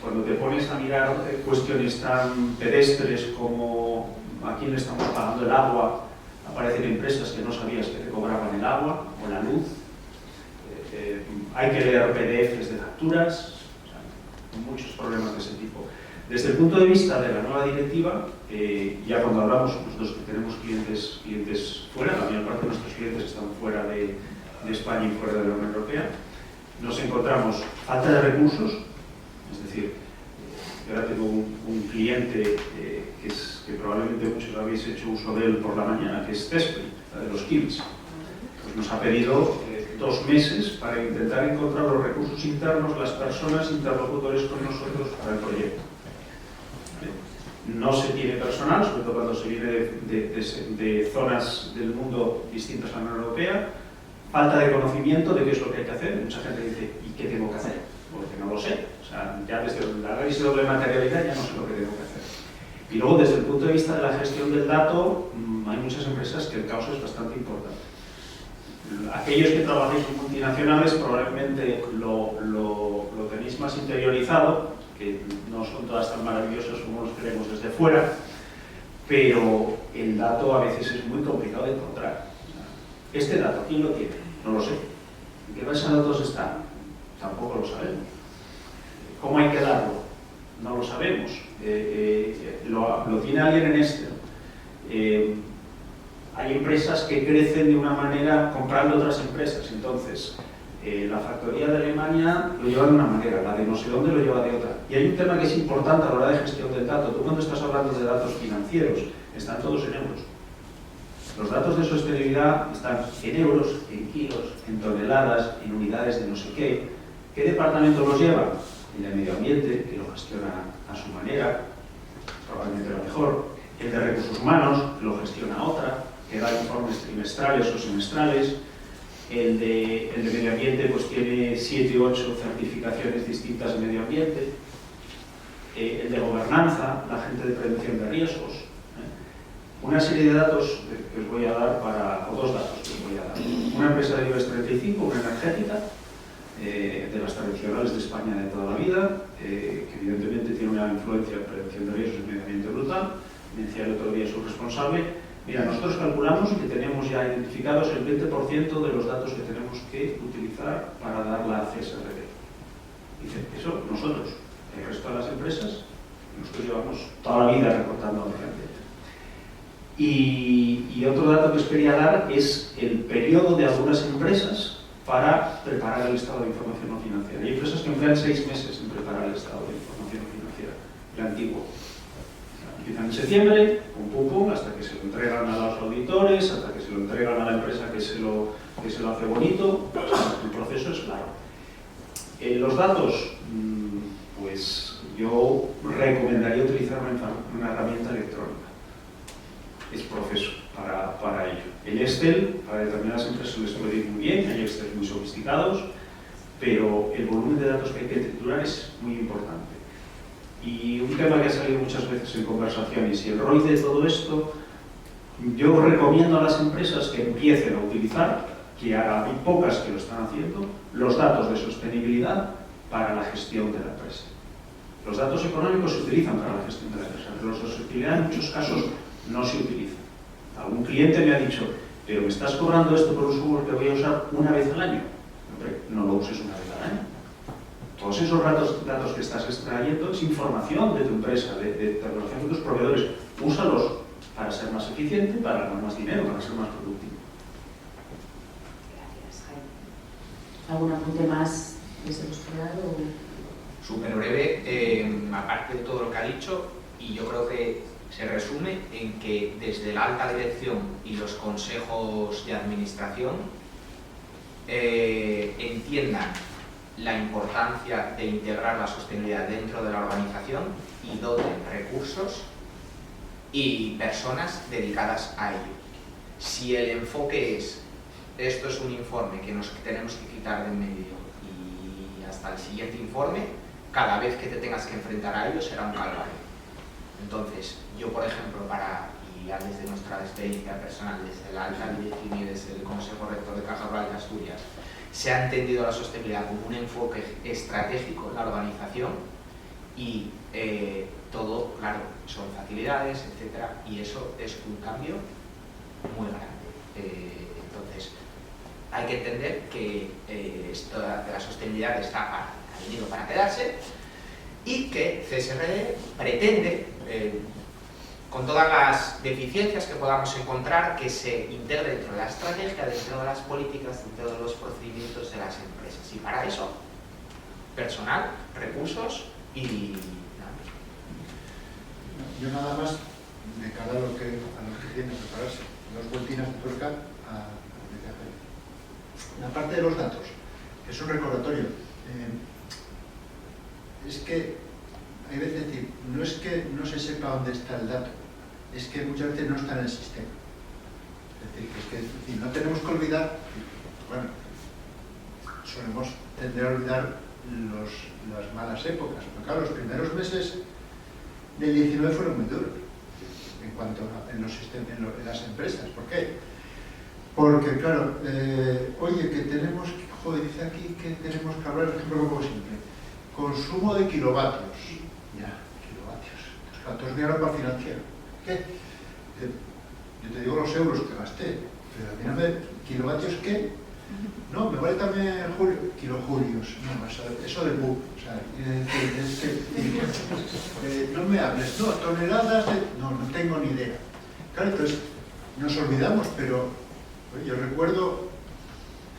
Cuando te pones a mirar cuestiones tan pedestres como a quién le estamos pagando el agua, aparecen empresas que no sabías que te cobraban el agua o la luz. Hay que leer PDFs de facturas, o sea, muchos problemas de ese tipo. Desde el punto de vista de la nueva directiva, ya cuando hablamos nosotros que tenemos clientes fuera, la mayor parte de nuestros clientes están fuera de España y fuera de la Unión Europea, nos encontramos falta de recursos, es decir, yo ahora tengo un cliente que probablemente muchos habéis hecho uso de él por la mañana, que es Tespri, la de los kills. Pues nos ha pedido 2 meses para intentar encontrar los recursos internos, las personas interlocutores con nosotros para el proyecto. No se tiene personal, sobre todo cuando se viene de zonas del mundo distintas a la Unión Europea. Falta de conocimiento de qué es lo que hay que hacer. Mucha gente dice, ¿y qué tengo que hacer? Porque no lo sé. O sea, ya desde la análisis de doble materialidad ya no sé lo que tengo que hacer. Y luego, desde el punto de vista de la gestión del dato, hay muchas empresas que el caos es bastante importante. Aquellos que trabajáis en multinacionales probablemente lo tenéis más interiorizado, que no son todas tan maravillosas como los creemos desde fuera, pero el dato a veces es muy complicado de encontrar. Este dato, ¿quién lo tiene? No lo sé. ¿En qué base de datos está? Tampoco lo sabemos. ¿Cómo hay que darlo? No lo sabemos. Lo tiene alguien en Excel. Hay empresas que crecen de una manera comprando otras empresas. Entonces, La factoría de Alemania lo lleva de una manera, la de no sé dónde lo lleva de otra. Y hay un tema que es importante a la hora de gestión del dato. Tú cuando estás hablando de datos financieros, están todos en euros. Los datos de sostenibilidad están en euros, en kilos, en toneladas, en unidades de no sé qué. ¿Qué departamento los lleva? El de medio ambiente, que lo gestiona a su manera, probablemente lo mejor. El de recursos humanos, que lo gestiona otra, que da informes trimestrales o semestrales. El de medio ambiente pues tiene 7 u 8 certificaciones distintas de medio ambiente. El de gobernanza, la gente de prevención de riesgos. Una serie de datos que os voy a dar o dos datos que os voy a dar. Una empresa de IBEX 35, una energética, de las tradicionales de España de toda la vida, que evidentemente tiene una influencia en prevención de riesgos y medio ambiente brutal. Me decía el otro día su responsable. Mira, nosotros calculamos que tenemos ya identificados el 20% de los datos que tenemos que utilizar para dar la CSRD. Dice, eso nosotros, el resto de las empresas, nosotros llevamos toda la vida reportando al medio ambiente. Y otro dato que os quería dar es el periodo de algunas empresas para preparar el estado de información no financiera. Hay empresas que emplean 6 meses en preparar el estado de información no financiera, el antiguo. Empiezan en septiembre, hasta que se lo entregan a los auditores, hasta que se lo entregan a la empresa que se lo hace bonito. El proceso es largo. Los datos, pues yo recomendaría utilizar una herramienta electrónica. Es proceso para ello. El Excel, para determinadas empresas les puede ir muy bien, hay Excel muy sofisticados, pero el volumen de datos que hay que triturar es muy importante. Y un tema que ha salido muchas veces en conversaciones, y el ROI de todo esto, yo recomiendo a las empresas que empiecen a utilizar, que ahora hay pocas que lo están haciendo, los datos de sostenibilidad para la gestión de la empresa. Los datos económicos se utilizan para la gestión de la empresa, pero los de sostenibilidad en muchos casos no se utilizan. Algún cliente me ha dicho, pero me estás cobrando esto por un software que voy a usar una vez al año. Hombre, no lo uses una vez al año. Todos esos datos que estás extrayendo es información de tu empresa, de relación con tus proveedores. Úsalos para ser más eficiente, para ganar más dinero, para ser más productivo. Gracias, Jaime. ¿Algún apunte más desde vuestro lado? Súper breve, aparte de todo lo que ha dicho, y yo creo que se resume en que desde la alta dirección y los consejos de administración entiendan la importancia de integrar la sostenibilidad dentro de la organización y doten recursos y personas dedicadas a ello. Si el enfoque es, esto es un informe que nos tenemos que quitar de en medio y hasta el siguiente informe, cada vez que te tengas que enfrentar a ello será un calvario. Entonces, yo por ejemplo, y ya desde nuestra experiencia personal, desde la alta dirección y desde el Consejo Rector de Caja Rural de Asturias, se ha entendido la sostenibilidad como un enfoque estratégico en la organización y todo, claro, son facilidades, etcétera, y eso es un cambio muy grande. Entonces, hay que entender que esto de la sostenibilidad ha venido para quedarse y que CSRD pretende, con todas las deficiencias que podamos encontrar, que se integre dentro de la estrategia, dentro de las políticas, dentro de los procedimientos de las empresas. Y para eso, personal, recursos y nada. Yo nada más, de cara a lo que tiene que prepararse, 2 vueltinas de tuerca a lo que hace. La parte de los datos, que es un recordatorio. Es que hay veces decir, no es que no se sepa dónde está el dato, es que muchas veces no está en el sistema. Es decir, no tenemos que olvidar, bueno, solemos tender a olvidar las malas épocas, porque claro, los primeros meses del 19 fueron muy duros en cuanto en las empresas. ¿Por qué? Porque claro, oye, que tenemos, joder, dice aquí que tenemos que hablar, por ejemplo, como simple, consumo de kilovatios. Ya, kilovatios. ¿Cuántos días para financiero? ¿Qué? Yo te digo los euros que gasté, pero a mí no me... ¿Kilovatios qué? No, me vale también kilojulios. No, eso de bug. O sea, es que... no me hables, no, toneladas de... No tengo ni idea. Claro, entonces nos olvidamos, pero yo recuerdo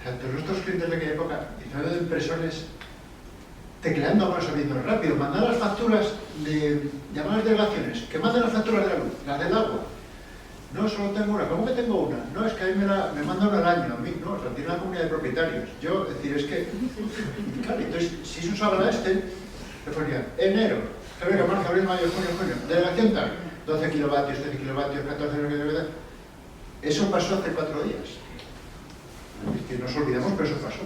Fíjate, nuestros clientes de aquella época, diciendo de impresores, tecleando a mano sabiendo rápido, mandar las facturas de llamadas de delegaciones, que manden las facturas de la luz, las del agua. No, solo tengo una. ¿Cómo que tengo una? No, es que a mí me mandan una al año, a mí no, o sea, tiene una comunidad de propietarios. Yo, es decir, es que, claro, entonces, si se usaba la le ponía enero, febrero, marzo, abril, mayo, junio, delegación tal, 12 kilovatios, 13 kilovatios, 14 kilovatios. Eso pasó hace 4 días. Es que nos olvidamos, pero eso pasó.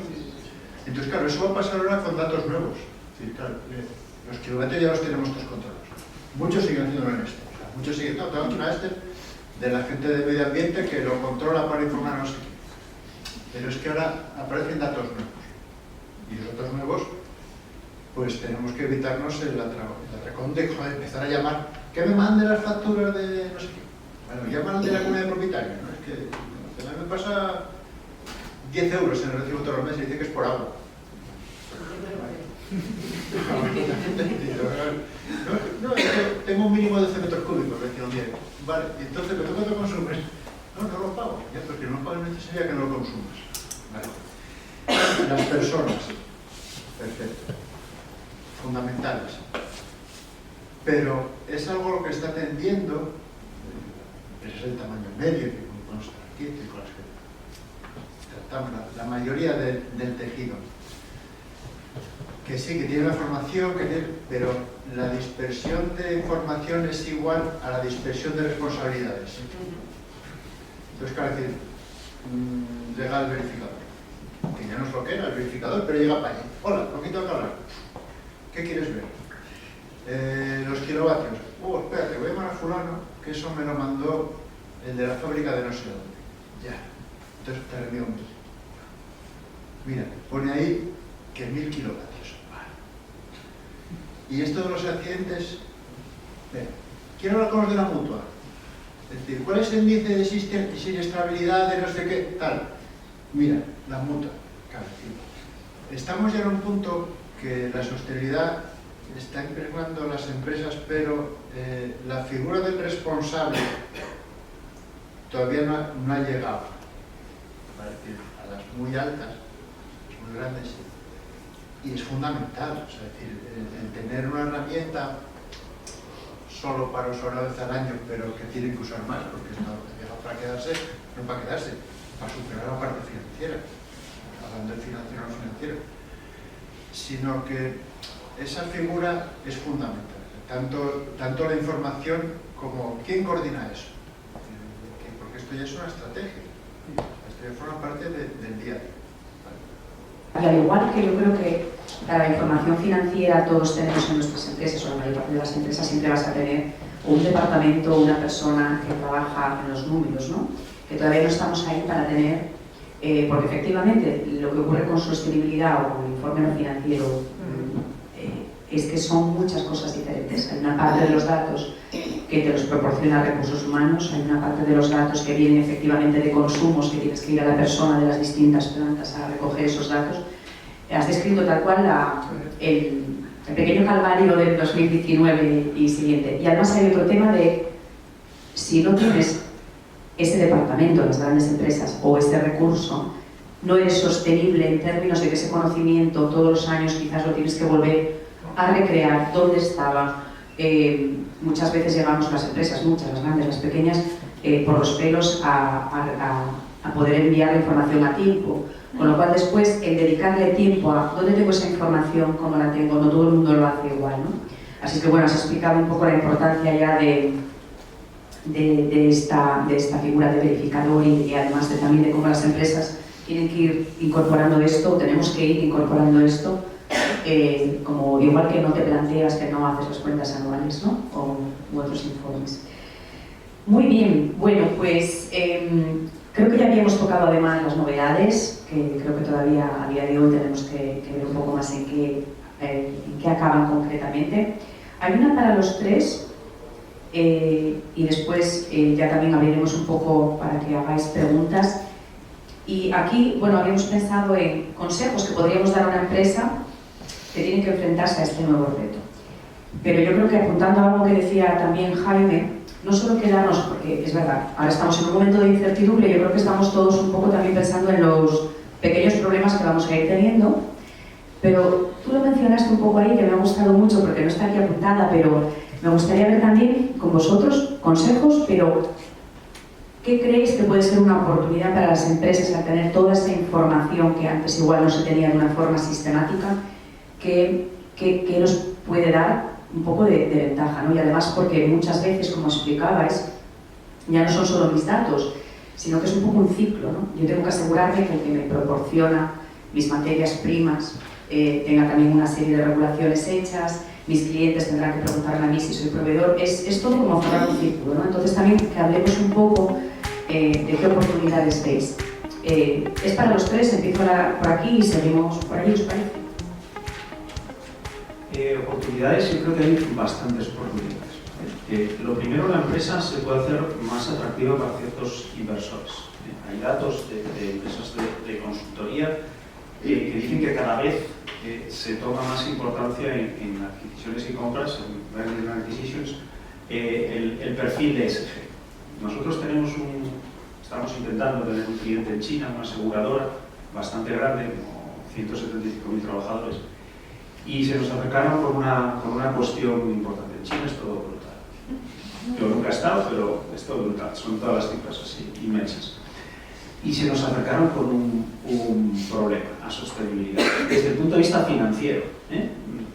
Entonces, claro, eso va a pasar ahora con datos nuevos. Es decir, claro, los kilovatios ya los tenemos todos controlados. Muchos siguen haciéndolo en este. O sea, muchos siguen, no, tengo aquí una de la gente de medio ambiente que lo controla para informar a no sé qué. Pero es que ahora aparecen datos nuevos. Y los datos nuevos, pues tenemos que evitarnos el atracón de empezar a llamar, que me mande las facturas de no sé qué. Bueno, llaman de la comunidad de propietarios, ¿no? Es que a mí me pasa 10 euros en el recibo todos los meses y dice que es por agua. No, es que tengo un mínimo de 100 metros cúbicos, decía un día. Vale, y entonces, ¿pero cuánto consumes? No lo pago. Ya, porque no lo pago no sería que no lo consumas. Vale. Las personas, perfecto, fundamentales. Pero es algo lo que está tendiendo, ese es el tamaño medio que consta aquí, con las que tratamos, la mayoría del tejido. Que sí, que tiene una formación, pero la dispersión de información es igual a la dispersión de responsabilidades. Entonces, claro, decir, llega el verificador, que ya no es lo que era el verificador, pero llega para allí. Hola, lo que tengo que hablar. ¿Qué quieres ver? Los kilovatios. Espérate, voy a llamar a fulano, que eso me lo mandó el de la fábrica de no sé dónde. Ya. Entonces te reenvío un mail. Mira, pone ahí que 1000 kilovatios. Y esto de los accidentes, quiero hablar con los de la mutua. Es decir, ¿cuál es el índice de siniestrabilidad de no sé qué? Tal. Mira, la mutua. Claro, estamos ya en un punto que la sostenibilidad está impregnando las empresas, pero la figura del responsable todavía no ha llegado. Es decir, a las muy altas, muy grandes. Y es fundamental, o sea, es decir, el tener una herramienta solo para usar una vez al año, pero que tiene que usar más, porque esto llega para quedarse, no para quedarse, para superar la parte financiera, hablando del financiero no financiero, sino que esa figura es fundamental, tanto la información como quién coordina eso, porque esto ya es una estrategia, esto ya forma parte del día a día. Y al igual que yo creo que para la información financiera todos tenemos en nuestras empresas, o la mayor parte de las empresas siempre vas a tener un departamento, una persona que trabaja en los números, ¿no? Que todavía no estamos ahí para tener, porque efectivamente lo que ocurre con sostenibilidad o con el informe no financiero es que son muchas cosas diferentes. Hay una parte de los datos que te los proporciona recursos humanos, hay una parte de los datos que vienen efectivamente de consumos, que tienes que ir a la persona de las distintas plantas a recoger esos datos. Has descrito tal cual el pequeño calvario del 2019 y siguiente. Y además hay otro tema de si no tienes ese departamento en las grandes empresas o ese recurso, no eres sostenible en términos de que ese conocimiento todos los años quizás lo tienes que volver a recrear dónde estaba. Muchas veces llegamos las empresas, muchas, las grandes, las pequeñas, por los pelos a poder enviar la información a tiempo. Con lo cual después el dedicarle tiempo a dónde tengo esa información, cómo la tengo, no todo el mundo lo hace igual, ¿no? Así que bueno, has explicado un poco la importancia ya de esta figura de verificador y además también de cómo las empresas tienen que ir incorporando esto, tenemos que ir incorporando esto, como igual que no te planteas que no haces las cuentas anuales, ¿no? U otros informes. Muy bien, bueno, pues creo que ya habíamos tocado además las novedades, que creo que todavía a día de hoy tenemos que ver un poco más en qué acaban concretamente. Hay una para los tres y después ya también abriremos un poco para que hagáis preguntas. Y aquí, bueno, habíamos pensado en consejos que podríamos dar a una empresa que tiene que enfrentarse a este nuevo reto. Pero yo creo que apuntando a algo que decía también Jaime, no solo quedarnos, porque es verdad, ahora estamos en un momento de incertidumbre, yo creo que estamos todos un poco también pensando en los pequeños problemas que vamos a ir teniendo, pero tú lo mencionaste un poco ahí, que me ha gustado mucho porque no está aquí apuntada, pero me gustaría ver también con vosotros consejos, pero ¿qué creéis que puede ser una oportunidad para las empresas al tener toda esa información que antes igual no se tenía de una forma sistemática? ¿Qué nos puede dar un poco de ventaja, ¿no? Y además porque muchas veces, como explicabais, ya no son solo mis datos, sino que es un poco un ciclo, ¿no? Yo tengo que asegurarme que el que me proporciona mis materias primas tenga también una serie de regulaciones hechas, mis clientes tendrán que preguntarme a mí si soy proveedor, es todo como cerrar un círculo, ¿no? Entonces también que hablemos un poco de qué oportunidades veis. Es para los tres, empiezo por aquí y seguimos por allí, ¿os parece? Oportunidades, yo creo que hay bastantes oportunidades. Lo primero, la empresa se puede hacer más atractiva para ciertos inversores. Hay datos de empresas de consultoría que dicen que cada vez se toma más importancia en adquisiciones y compras, en mergers and acquisitions, el perfil de ESG. Nosotros estamos intentando tener un cliente en China, una aseguradora bastante grande, como 175.000 trabajadores, y se nos acercaron con una cuestión muy importante. En China es todo brutal. Yo nunca he estado, pero es todo brutal. Son todas las cifras así, inmensas. Y se nos acercaron con un problema a sostenibilidad. Desde el punto de vista financiero,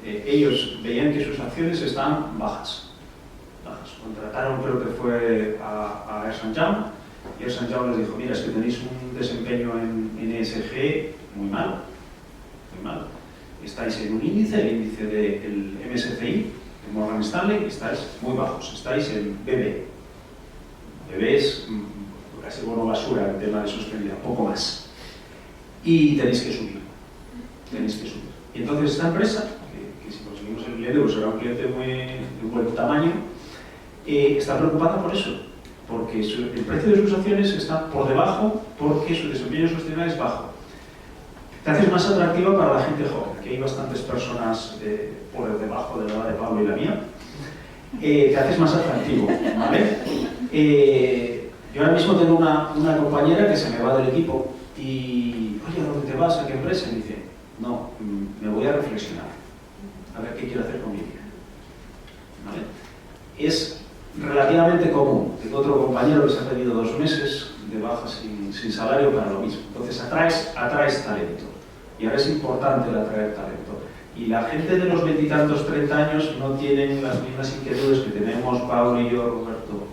ellos veían que sus acciones estaban bajas. Contrataron, creo que fue a Ernst & Young, y Ernst & Young les dijo, mira, es que tenéis un desempeño en ESG muy malo, muy malo. Estáis en un índice, el índice del MSCI, de Morgan Stanley, estáis muy bajos, estáis en BB. BB es casi bono basura en tema de sostenibilidad, poco más. Y tenéis que subir, Y entonces esta empresa, que si conseguimos el cliente, pues será un cliente de buen tamaño, está preocupada por eso, porque el precio de sus acciones está por debajo porque su desempeño sostenible es bajo. Te haces más atractiva para la gente joven. Aquí hay bastantes personas por debajo de la edad de Pablo y la mía. Te haces más atractivo, ¿vale? Yo ahora mismo tengo una compañera que se me va del equipo y, oye, ¿a dónde te vas? ¿A qué empresa? Y me dice, no, me voy a reflexionar, a ver qué quiero hacer con mi vida, ¿vale? Es relativamente común. Tengo otro compañero que se ha pedido 2 meses de baja sin salario para lo mismo. Entonces atraes talento. Y ahora es importante el atraer talento. Y la gente de los 20 y tantos, 30 años no tienen las mismas inquietudes que tenemos Pablo y yo, Roberto.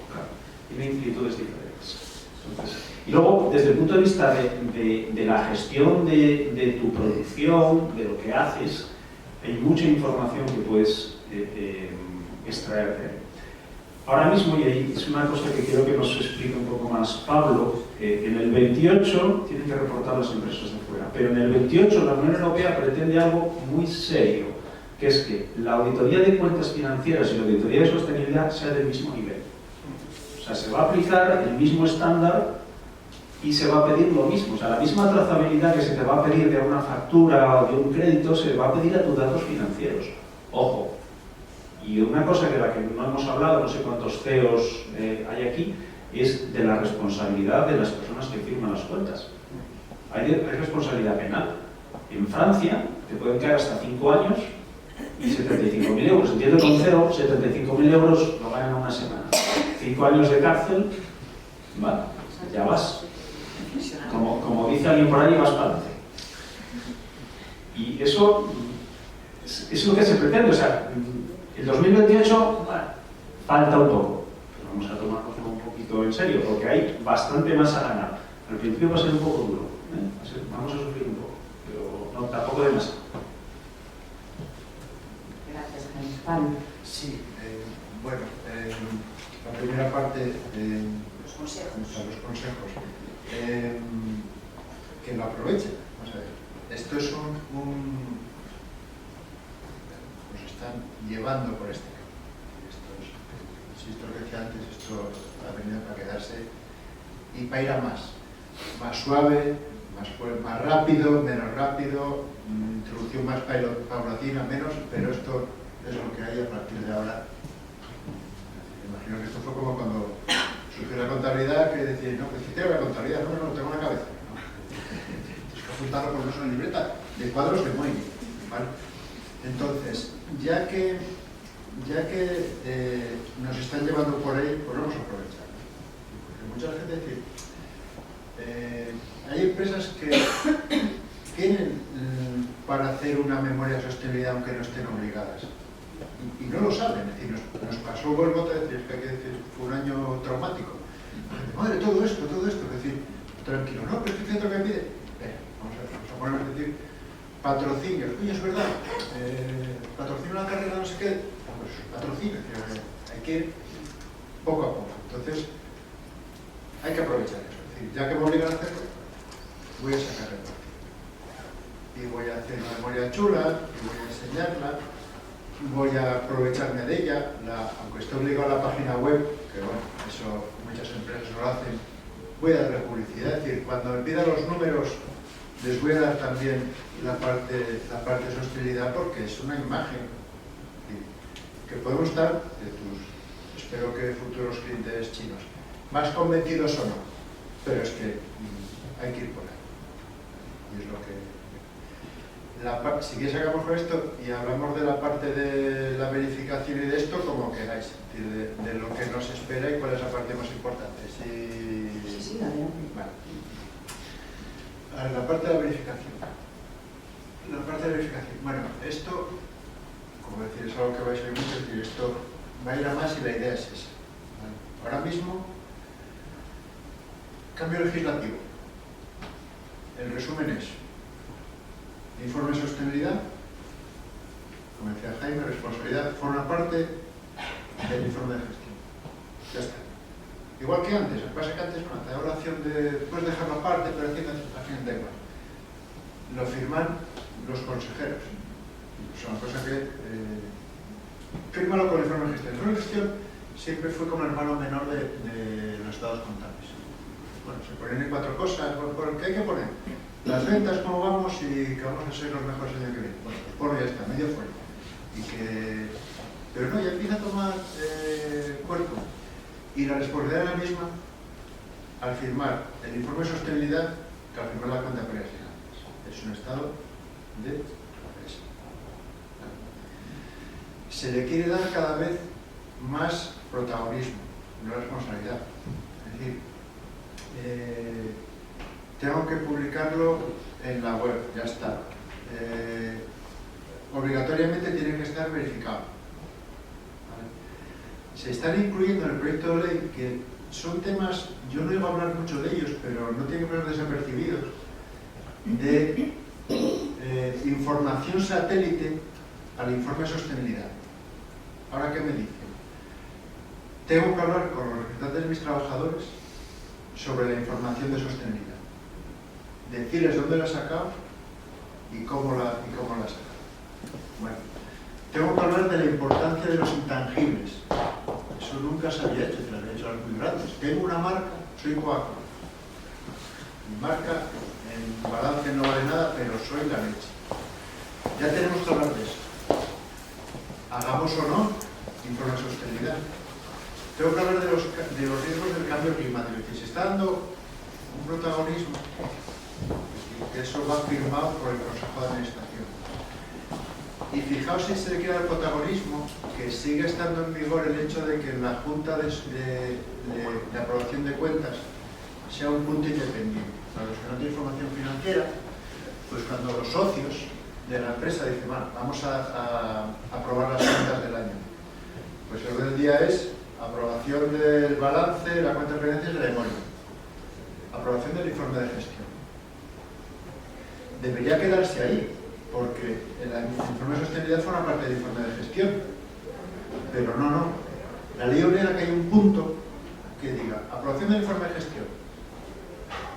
Tienen inquietudes diferentes. Entonces, y luego, desde el punto de vista de la gestión de tu producción, de lo que haces, hay mucha información que puedes extraer. Ahora mismo, y ahí es una cosa que quiero que nos explique un poco más Pablo, en el 28 tienen que reportar las empresas de fuera, pero en el 28 la Unión Europea pretende algo muy serio, que es que la auditoría de cuentas financieras y la auditoría de sostenibilidad sea del mismo nivel. O sea, se va a aplicar el mismo estándar y se va a pedir lo mismo. O sea, la misma trazabilidad que se te va a pedir de una factura o de un crédito se va a pedir a tus datos financieros. Ojo. Y una cosa de la que no hemos hablado, no sé cuántos CEOs hay aquí, es de la responsabilidad de las personas que firman las cuentas. Hay responsabilidad penal. En Francia te pueden caer hasta 5 años y 75.000 euros. Entiendo que con cero, 75.000 euros lo ganan en una semana. 5 años de cárcel, vale, ya vas. Como dice alguien por ahí, vas para adelante. Y eso es lo que se pretende. O sea, el 2028, bueno, falta un poco. Pero vamos a tomarnos un poquito en serio, porque hay bastante más a ganar. Al principio va a ser un poco duro, vamos a sufrir un poco, pero no, tampoco demasiado. Gracias, Jaime. Sí, bueno, la primera parte, Los consejos. los consejos, que lo aprovechen. O sea, esto es nos están llevando por este camino. Insisto lo que decía antes, esto ha venido para quedarse y para ir a más suave, más rápido, menos rápido, introducción más paulatina, menos, pero esto es lo que hay a partir de ahora. Me imagino que esto fue como cuando surgió la contabilidad, que decía, no, pues si tengo la contabilidad, no, tengo en la cabeza. No. Esto apuntarlo por lo menos en la libreta, de cuadros de muelle, ¿vale? Entonces, ya que nos están llevando por ahí, pues vamos a aprovechar. Porque mucha gente dice, hay empresas que tienen para hacer una memoria de sostenibilidad aunque no estén obligadas. Y no lo saben, es decir, nos pasó, vuelvo a decir, que hay que decir, fue un año traumático. Madre, todo esto, es decir, tranquilo, no, pero es que el centro me pide, vamos a poner a decir, patrocinio, oye, es verdad, patrocino una carrera, no sé qué, pues patrocinio, hay que ir poco a poco. Entonces, hay que aprovechar eso, es decir, ya que me obligan a hacerlo, voy a sacar el partido. Y voy a hacer una memoria chula, y voy a enseñarla, voy a aprovecharme de ella, aunque esté obligado a la página web, que bueno, eso muchas empresas lo hacen, voy a darle publicidad, es decir, cuando me pidan los números les voy a dar también la parte de sostenibilidad porque es una imagen que podemos estar de espero que futuros clientes chinos, más convencidos o no, pero es que hay que ir por ahí. Y es lo que... si quieres hagamos con esto y hablamos de la parte de la verificación y de esto como queráis, es decir, de lo que nos espera y cuál es la parte más importante. Sí, adelante. Vale. A ver, la parte de la verificación. Bueno, esto, como decir, es algo que vais a oír mucho, es decir, esto va a ir a más y la idea es esa. ¿Vale? Ahora mismo, cambio legislativo. El resumen es informe de sostenibilidad, como decía Jaime, responsabilidad, forma parte del informe de gestión. Ya está. Igual que antes, lo que pasa que antes no, te da la opción de, puedes dejarlo aparte, pero al fin da igual. Lo firman los consejeros. Es una cosa que fírmalo con el informe de gestión. El informe de gestión siempre fue como el hermano menor de los estados contables. Bueno, se ponen en 4 cosas, ¿qué hay que poner? Las ventas, cómo vamos y que vamos a ser los mejores el año que viene. Bueno, pues ponlo ya está, medio fuera. Pero no, ya empieza a tomar cuerpo. Y la responsabilidad es la misma al firmar el informe de sostenibilidad que al firmar la cuenta de pérdidas y ganancias. Es un estado de empresa. Se le quiere dar cada vez más protagonismo, no responsabilidad. Es decir, tengo que publicarlo en la web, ya está. Obligatoriamente tiene que estar verificado. Se están incluyendo en el proyecto de ley que son temas, yo no iba a hablar mucho de ellos, pero no tienen que ser desapercibidos, de información satélite al informe de sostenibilidad. Ahora, ¿qué me dicen? Tengo que hablar con los representantes de mis trabajadores sobre la información de sostenibilidad. Decirles dónde la he sacado y cómo la he sacado. Bueno, tengo que hablar de la importancia de los intangibles. Eso nunca se había hecho, se lo había hecho a los muy grandes. Tengo una marca, soy Coca-Cola. Mi marca en balance no vale nada, pero soy la leche. Ya tenemos que hablar de eso. Hagamos o no informe de sostenibilidad. Tengo que hablar de los riesgos del cambio climático. Es decir, se está dando un protagonismo, que eso va firmado por el Consejo de Administración. Y fijaos si se le quiere dar protagonismo, que sigue estando en vigor el hecho de que en la Junta de Aprobación de Cuentas sea un punto independiente. Para los que no tienen información financiera, pues cuando los socios de la empresa dicen, bueno, vamos a aprobar las cuentas del año, pues el orden del día es aprobación del balance, la cuenta de preferencias de la memoria, aprobación del informe de gestión. Debería quedarse ahí, porque el informe de sostenibilidad forma parte del informe de gestión, pero no. La ley obliga que hay un punto que diga aprobación del informe de gestión,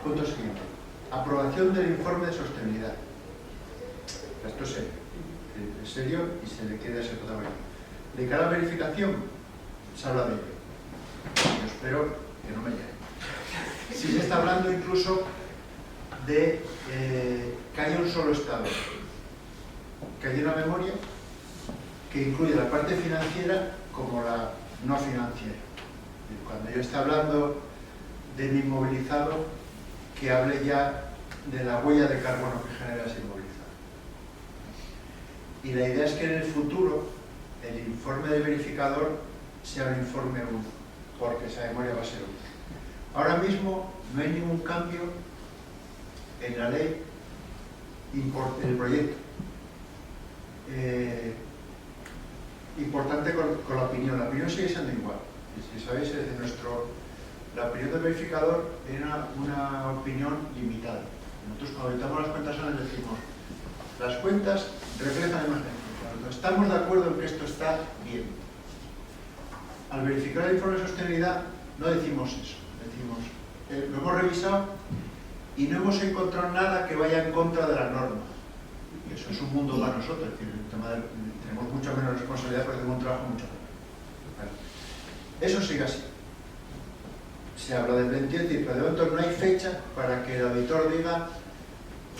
punto siguiente, aprobación del informe de sostenibilidad. Esto es serio y se le quiere ese protagonismo. De cara a la verificación, se habla de ello. Yo espero que no me llegue. Si se está hablando incluso de que haya un solo estado, que haya una memoria que incluya la parte financiera como la no financiera. Cuando yo esté hablando de mi inmovilizado, que hable ya de la huella de carbono que genera ese inmovilizado. Y la idea es que en el futuro el informe del verificador sea un informe único, porque esa memoria va a ser útil. Ahora mismo no hay ningún cambio en la ley, en el proyecto. Importante con la opinión. La opinión sigue siendo igual. Si sabéis, la opinión del verificador era una opinión limitada. Nosotros cuando editamos las cuentas anuales decimos, las cuentas reflejan imagen. Estamos de acuerdo en que esto está bien. Al verificar el informe de sostenibilidad no decimos eso. Decimos, lo hemos revisado y no hemos encontrado nada que vaya en contra de la norma. Y eso es un mundo para nosotros. Es decir, tenemos mucha menos responsabilidad porque tenemos un trabajo mucho menos. Vale. Eso sigue así. Se habla del 28 y de momento no hay fecha para que el auditor diga,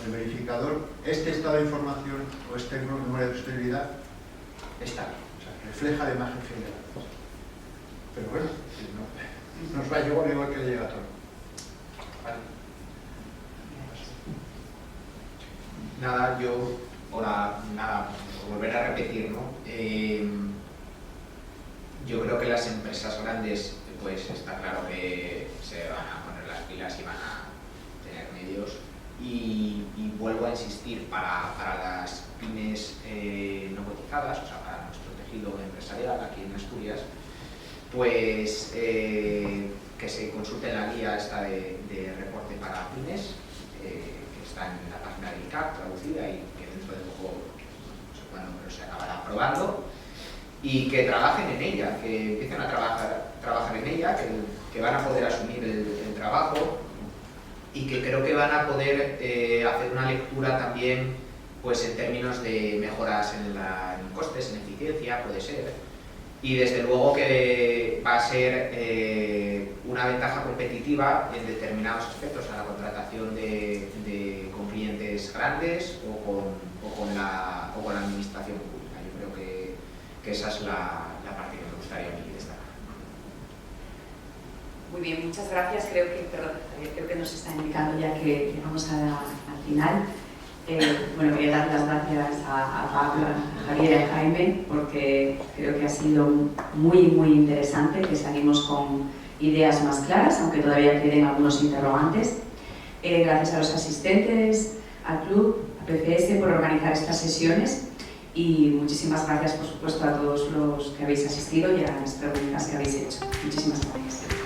el verificador, este estado de información o este número de sostenibilidad está bien. O sea, refleja la imagen fiel de la cosa. Pero bueno, nos va a llevar igual que le llega a todo. Vale. Nada, yo, por volver a repetir, ¿no? Yo creo que las empresas grandes, pues está claro que se van a poner las pilas y van a tener medios. Y vuelvo a insistir, para las pymes no cotizadas, o sea, para nuestro tejido empresarial aquí en Asturias, pues que se consulte la guía esta de reporte para pymes, que está en la página del ICAP traducida y que dentro de poco, no sé cuándo, pero se acabará aprobando, y que trabajen en ella, que empiecen a trabajar en ella, que van a poder asumir el trabajo y que creo que van a poder hacer una lectura también pues en términos de mejoras en costes, en eficiencia, puede ser. Y desde luego que va a ser una ventaja competitiva en determinados aspectos, a la contratación con clientes grandes o con la administración pública. Yo creo que esa es la parte que me gustaría a mí destacar. Muy bien, muchas gracias. Creo que nos está indicando ya que vamos al final. Bueno, voy a dar las gracias a Pablo, a Javier y a Jaime, porque creo que ha sido muy interesante, que salimos con ideas más claras, aunque todavía queden algunos interrogantes. Gracias a los asistentes, al club, a PCS por organizar estas sesiones y muchísimas gracias, por supuesto, a todos los que habéis asistido y a las preguntas que habéis hecho. Muchísimas gracias.